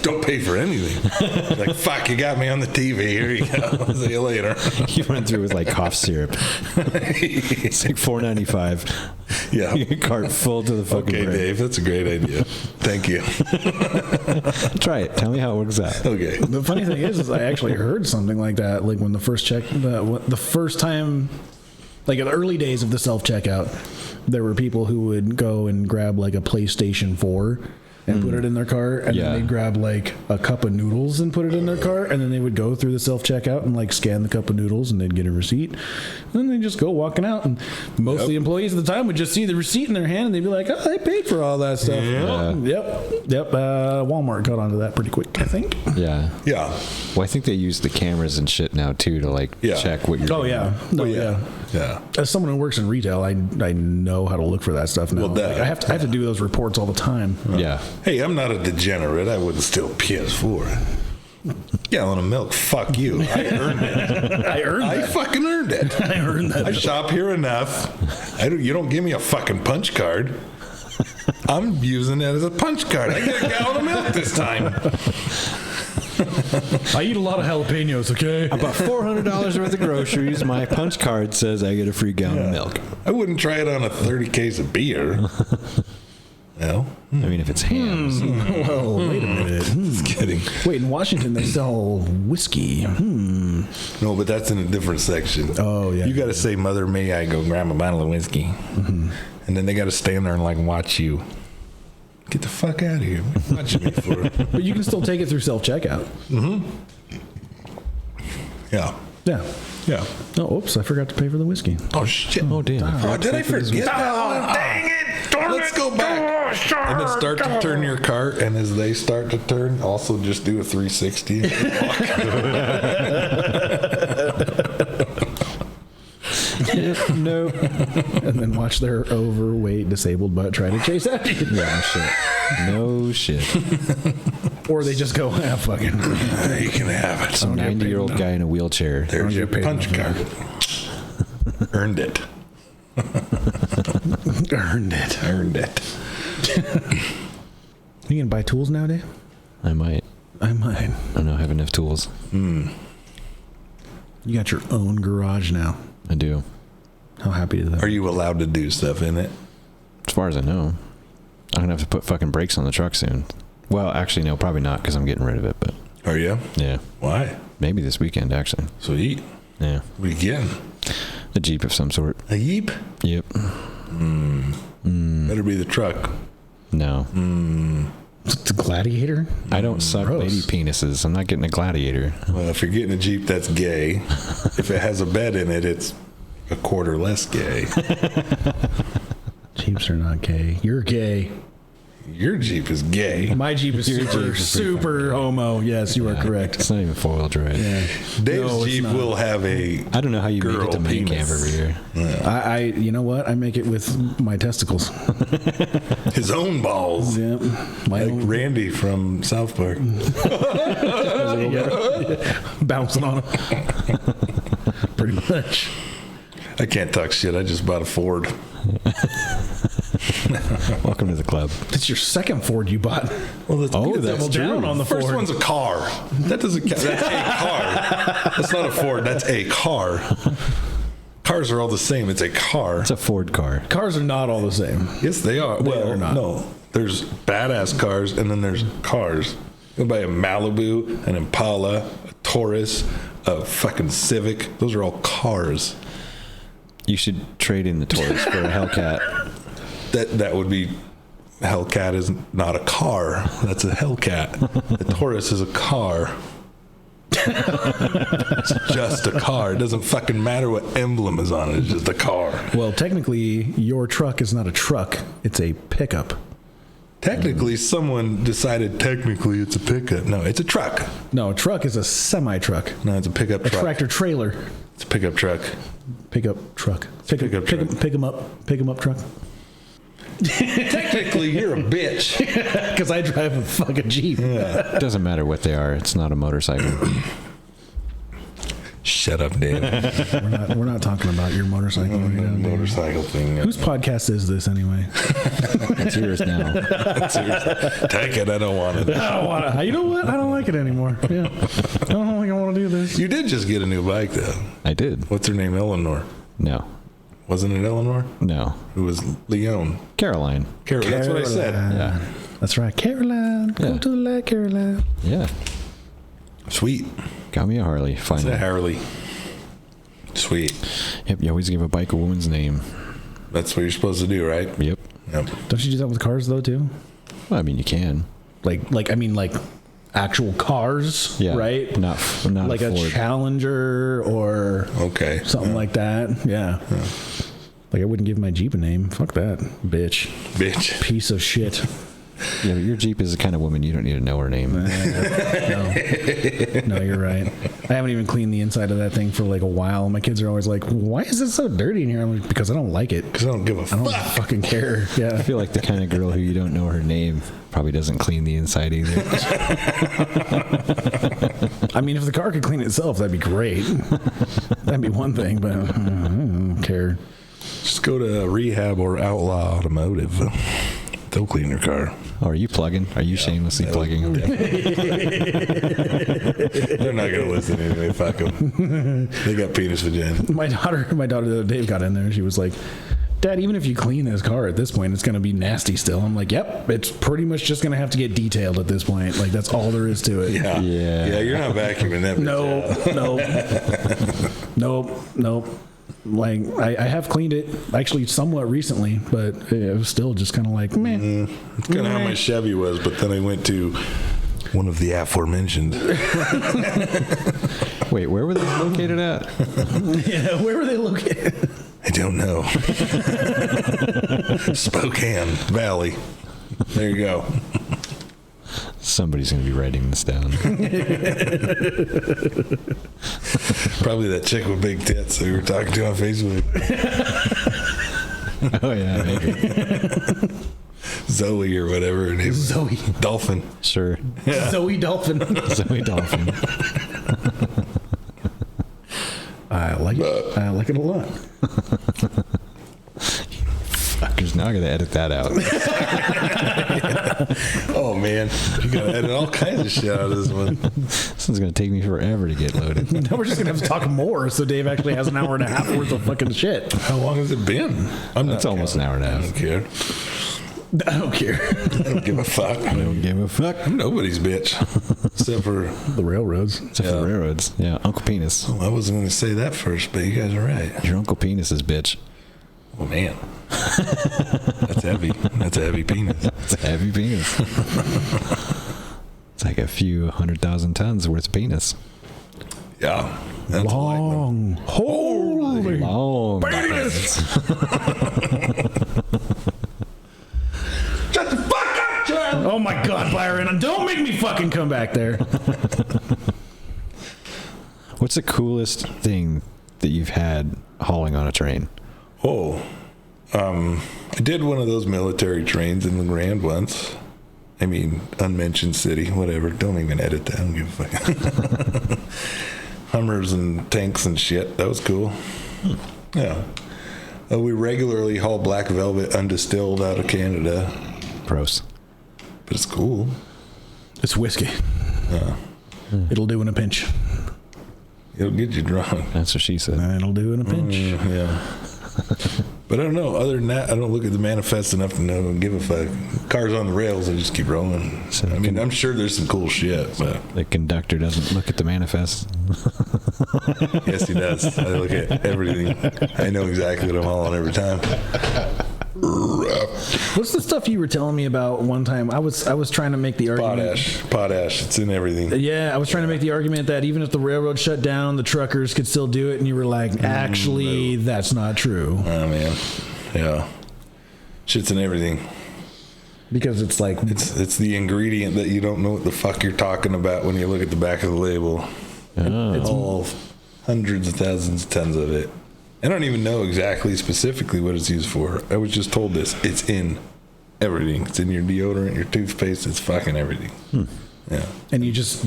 Don't pay for anything. Like, fuck, you got me on the TV. Here you go. See you later. You went through with like cough syrup. It's like $4.95. Yeah. Your cart full to the fucking Okay, brim. Dave, that's a great idea. Thank you. Try it. Tell me how it works out. Okay. The funny thing is I actually heard something like that. Like when the first time, like in the early days of the self-checkout, there were people who would go and grab like a PlayStation 4 and put it in their cart, and then they'd grab like a cup of noodles and put it in their cart, and then they would go through the self-checkout and like scan the cup of noodles, and they'd get a receipt, and then they'd just go walking out, and most of the employees at the time would just see the receipt in their hand, and they'd be like, oh, I paid for all that stuff. Yep. Walmart got onto that pretty quick, I think. Yeah. Yeah. Well, I think they use the cameras and shit now too to like check what you're doing. Yeah. As someone who works in retail, I know how to look for that stuff now. Well, I have to do those reports all the time. Yeah. Hey, I'm not a degenerate. I wouldn't steal PS4. Gallon of milk. Fuck you. I earned it. I fucking earned it. I earned that. I shop here enough. You don't give me a fucking punch card. I'm using that as a punch card. I get a gallon of milk this time. I eat a lot of jalapenos, okay? I bought $400 worth of groceries. My punch card says I get a free gallon of milk. I wouldn't try it on a 30 case of beer. No. I mean, if it's hams. Well, wait a minute. Just kidding. Wait, in Washington, they sell whiskey. No, but that's in a different section. Oh, yeah. You got to say, Mother, may I go grab a bottle of whiskey? And then they got to stand there and like watch you. Get the fuck out of here. What are you watching me for? But you can still take it through self-checkout. Yeah. Yeah. Yeah. Oh, oops, I forgot to pay for the whiskey. Oh, shit. Oh, damn. Oh, did I forget that one? Dang it. Let's go back. And then start to turn your cart, and as they start to turn, also just do a 360. No. And then watch their overweight, disabled butt try to chase after you. Yeah, shit. No shit. Or they just go, ah, fucking. You can have it. Some 90-year-old guy in a wheelchair. There's your punch card. Earned it. Earned it. Earned it. You can buy tools nowadays? I might. I might. I don't have enough tools. You got your own garage now. I do. How happy is that? Are you allowed to do stuff in it? As far as I know. I'm going to have to put fucking brakes on the truck soon. Well, actually, no, probably not because I'm getting rid of it, but Are you? yeah. Why? Maybe this weekend, actually. Sweet. Yeah. What are you getting? A Jeep of some sort. A Yeep? Yep. Better be the truck. No. It's a Gladiator? I don't suck Gross. lady penises. I'm not getting a Gladiator. Well, if you're getting a Jeep, that's gay. If it has a bed in it, it's a quarter less gay. Jeeps are not gay. You're gay. Your Jeep is gay. My Jeep is super homo. Yes, you are correct. It's not even four-wheel drive. Yeah. Dave's No, it's Jeep not. will have a I don't know how you make girl it to main camp penis. every year. I you know what? I make it with my testicles. His own balls. Yep. My Like own, Randy from South Park. bouncing on them. Pretty much. I can't talk shit. I just bought a Ford. Welcome to the club. That's your second Ford you bought. Well, that's, Oh, that's that's Double down on the First Ford. one's a car. That doesn't count. That's a car. That's not a Ford. That's a car. Cars are all the same. It's a car. It's a Ford car. Cars are not all the same. Yes, they are. Well, are not. no. There's badass cars, and then there's cars. You buy a Malibu, an Impala, a Taurus, a fucking Civic. Those are all cars. You should trade in the Taurus for a Hellcat. That would be. Hellcat is not a car. That's a Hellcat. The Taurus is a car. It's just a car. It doesn't fucking matter what emblem is on it. It's just a car. Well, technically, your truck is not a truck. It's a pickup. Technically, someone decided technically it's a pickup. No, it's a truck. No, a truck is a semi-truck. No, it's a pickup A truck. tractor trailer. It's a pickup truck. Pickup truck. Pick pickup truck. Pick 'em up. Pick 'em up truck. Technically, you're a bitch. Because I drive a fucking Jeep. It doesn't matter what they are. It's not a motorcycle. Shut up, Dan. We're not talking about your motorcycle right now. dude. Motorcycle thing. Whose podcast is this anyway? It's yours now. Take it. I don't want it. I don't want to. You know what? I don't like it anymore. Yeah. I don't think I want to do this. You did just get a new bike, though. I did. What's her name? Eleanor. No. Wasn't it Eleanor? No. It was Leon. Caroline. Carol. That's what I said. Yeah. That's right. Caroline. Go Yeah. to the light, Caroline. Yeah. Sweet. Got me a Harley. It's a Finally. Harley. Sweet. Yep. You always give a bike a woman's name. That's what you're supposed to do, right? Yep. Yep. Don't you do that with cars, though, too? Well, I mean, you can. Like actual cars, Yeah. right? Not Like a a Ford. Challenger or Okay. something like that. Yeah. Like I wouldn't give my Jeep a name. Fuck that, bitch. Bitch. Piece of shit. Yeah, but your Jeep is the kind of woman you don't need to know her name. No, you're right. I haven't even cleaned the inside of that thing for like a while. My kids are always like, "Why is it so dirty in here?" I'm like, "Because I don't like it. Because I don't give a I don't fuck. fucking care." I Yeah. feel like the kind of girl who you don't know her name probably doesn't clean the inside either. I mean, if the car could clean itself, that'd be great. That'd be one thing, but I don't care. Just go to Rehab or Outlaw Automotive. They'll clean your car. Oh, are you plugging? Are you shamelessly plugging? They're not going to listen anyway. Fuck them. They got penis vagina. My daughter Dave got in there and she was like, Dad, even if you clean this car at this point, it's going to be nasty still. I'm like, yep, it's pretty much just going to have to get detailed at this point. Like, that's all there is to it. Yeah. You're not vacuuming that. Nope. Like, I have cleaned it actually somewhat recently, but it was still just kind of like, meh. It's kind of how my Chevy was, but then I went to one of the aforementioned. Wait, where were they located at? Yeah, where were they located? I don't know. Spokane Valley. There you go. Somebody's going to be writing this down. Probably that chick with big tits that we were talking to on Facebook. Oh, yeah, maybe. Zoe or whatever her name is. Zoe. Dolphin. Sure. Yeah. Zoe Dolphin. Zoe Dolphin. I like it. I like it a lot. Fuckers, now I got to edit that out. Oh, man. You got to edit all kinds of shit out of this one. This one's going to take me forever to get loaded. Now we're just going to have to talk more so Dave actually has an hour and a half worth of fucking shit. How long has it been? It's almost an hour and a I half. don't care. I don't care. I don't give a fuck. I don't give a fuck. I'm nobody's bitch. Except for... The railroads. Except for railroads. Yeah, Uncle Penis. I wasn't going to say that first, but you guys are right. Your Uncle Penis is bitch. Oh, man. That's heavy. That's a heavy penis. It's a heavy penis. It's like a few 100,000 tons worth of penis. Yeah. That's a light one. Long. Holy. Long penis. Shut the fuck up, child! Oh my God, Byron. Don't make me fucking come back there. What's the coolest thing that you've had hauling on a train? Oh, I did one of those military trains in the Grand once. I mean, unmentioned city, whatever. Don't even edit that. I don't give a fuck. Hummers and tanks and shit. That was cool. Yeah. We regularly haul black velvet undistilled out of Canada. Gross. But it's cool. It's whiskey. Yeah. It'll do in a pinch. It'll get you drunk. That's what she said. It'll do in a pinch. Yeah. But I don't know. Other than that, I don't look at the manifest enough to know and give a fuck. Cars on the rails, I just keep rolling. So I mean, I'm sure there's some cool shit, but The conductor doesn't look at the manifest. yes, he does. I look at everything. I know exactly what I'm hauling every time. What's the stuff you were telling me about one time? I was trying to make the argument. Potash. It's in everything. Yeah, I was trying to make the argument that even if the railroad shut down, the truckers could still do it, and you were like, actually, that's not true. Oh, man. Yeah. Shit's in everything. Because it's like... It's the ingredient that you don't know what the fuck you're talking about when you look at the back of the label. It's All hundreds of thousands of tons of it. I don't even know exactly specifically what it's used for. I was just told this. It's in everything. It's in your deodorant, your toothpaste. It's fucking everything. Yeah. And you just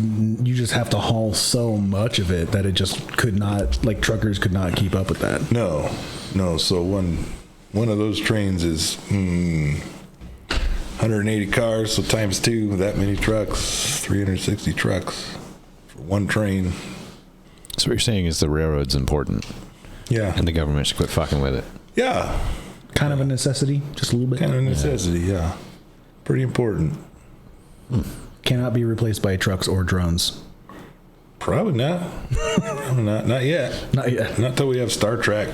have to haul so much of it that it just could not, like, truckers could not keep up with that. No. So one of those trains is 180 cars, so times two, that many trucks, 360 trucks for one train. So what you're saying is the railroad's important, Yeah. and the government should quit fucking with it. Yeah. Kind of a necessity, just a little bit. Kind of a necessity, yeah. Pretty important. Cannot be replaced by trucks or drones. Probably not. Probably not. Not yet. Not yet. Not till we have Star Trek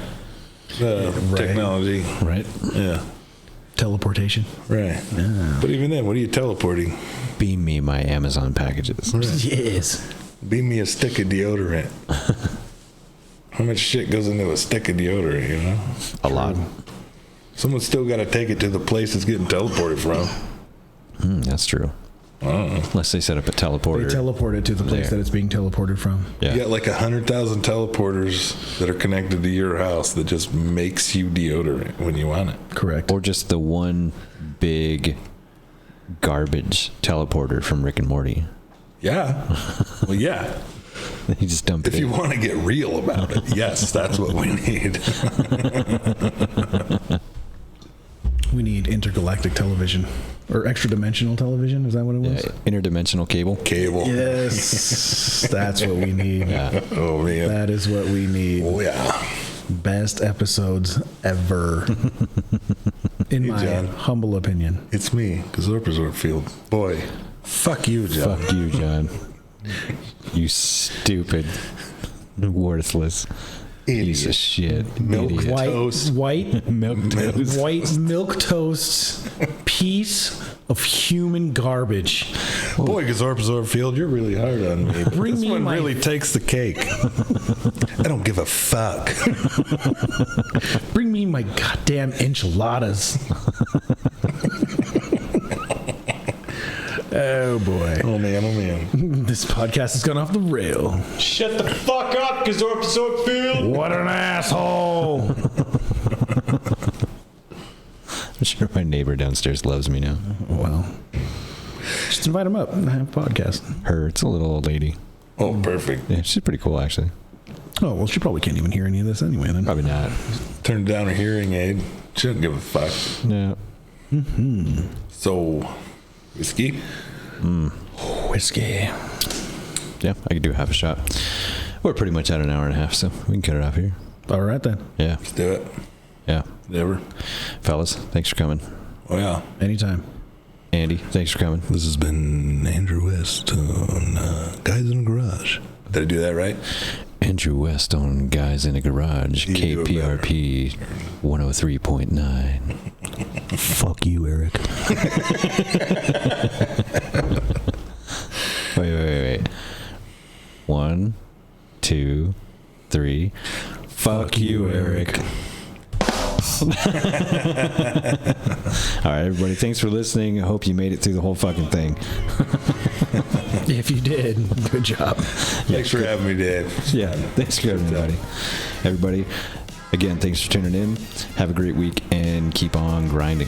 technology. Right? Yeah. Teleportation. Right. Yeah. But even then, what are you teleporting? Beam me my Amazon packages. Yes. Beam me a stick of deodorant. How much shit goes into a stick of deodorant, you know? A lot. Someone's still got to take it to the place it's getting teleported from. That's true. Unless they set up a They teleporter. teleport it to the place There. that it's being teleported from. Yeah. You got like 100,000 teleporters that are connected to your house that just makes you deodorant when you want it. Correct. Or just the one big garbage teleporter from Rick and Morty. Yeah. Well, yeah. You just dump it If you in. want to get real about it, yes, that's what we need. We need intergalactic television. Or extra dimensional television. Is that what it was? Interdimensional cable. Yes. That's what we need. Yeah. Oh, man. That is what we need. Oh, yeah. Best episodes ever. In my John. humble opinion. It's me, Gazorp Field. Boy, fuck you, John. Fuck you, John. You stupid, worthless piece of shit. Milk idiot. White Milk toast. white milk toast piece of human garbage. Boy, Gazorp Field, you're really hard on me. Bring This me one my- really takes the cake. I don't give a fuck. Bring me my goddamn enchiladas. Oh boy. Oh, man, oh, man. This podcast has gone off the rail. Shut the fuck up, Gazorp Field. What an asshole. I'm sure my neighbor downstairs loves me now. Well, just invite him up and have a podcast. Her, it's a little old lady. Oh, perfect. Yeah, she's pretty cool, actually. Oh, well, she probably can't even hear any of this anyway then. Probably not. Turned down a hearing aid. She don't give a fuck. No. So, whiskey? Whiskey. Yeah, I could do half a shot. We're pretty much at an hour and a half, so we can cut it off here. All right then. Yeah. Let's do it. Yeah. Never. Fellas, thanks for coming. Oh, yeah. Anytime. Andy, thanks for coming. This has been Andrew West on Guys in the Garage. Did I do that right? Andrew West on Guys in a Garage, You do it KPRP 103.9. Fuck you, Eric. Wait. 1, 2, 3. Fuck you, Eric. All right, everybody. Thanks for listening. I hope you made it through the whole fucking thing. If you did, good job. Thanks for having me, Dave. Yeah, thanks for everybody. Everybody, again, thanks for tuning in. Have a great week and keep on grinding.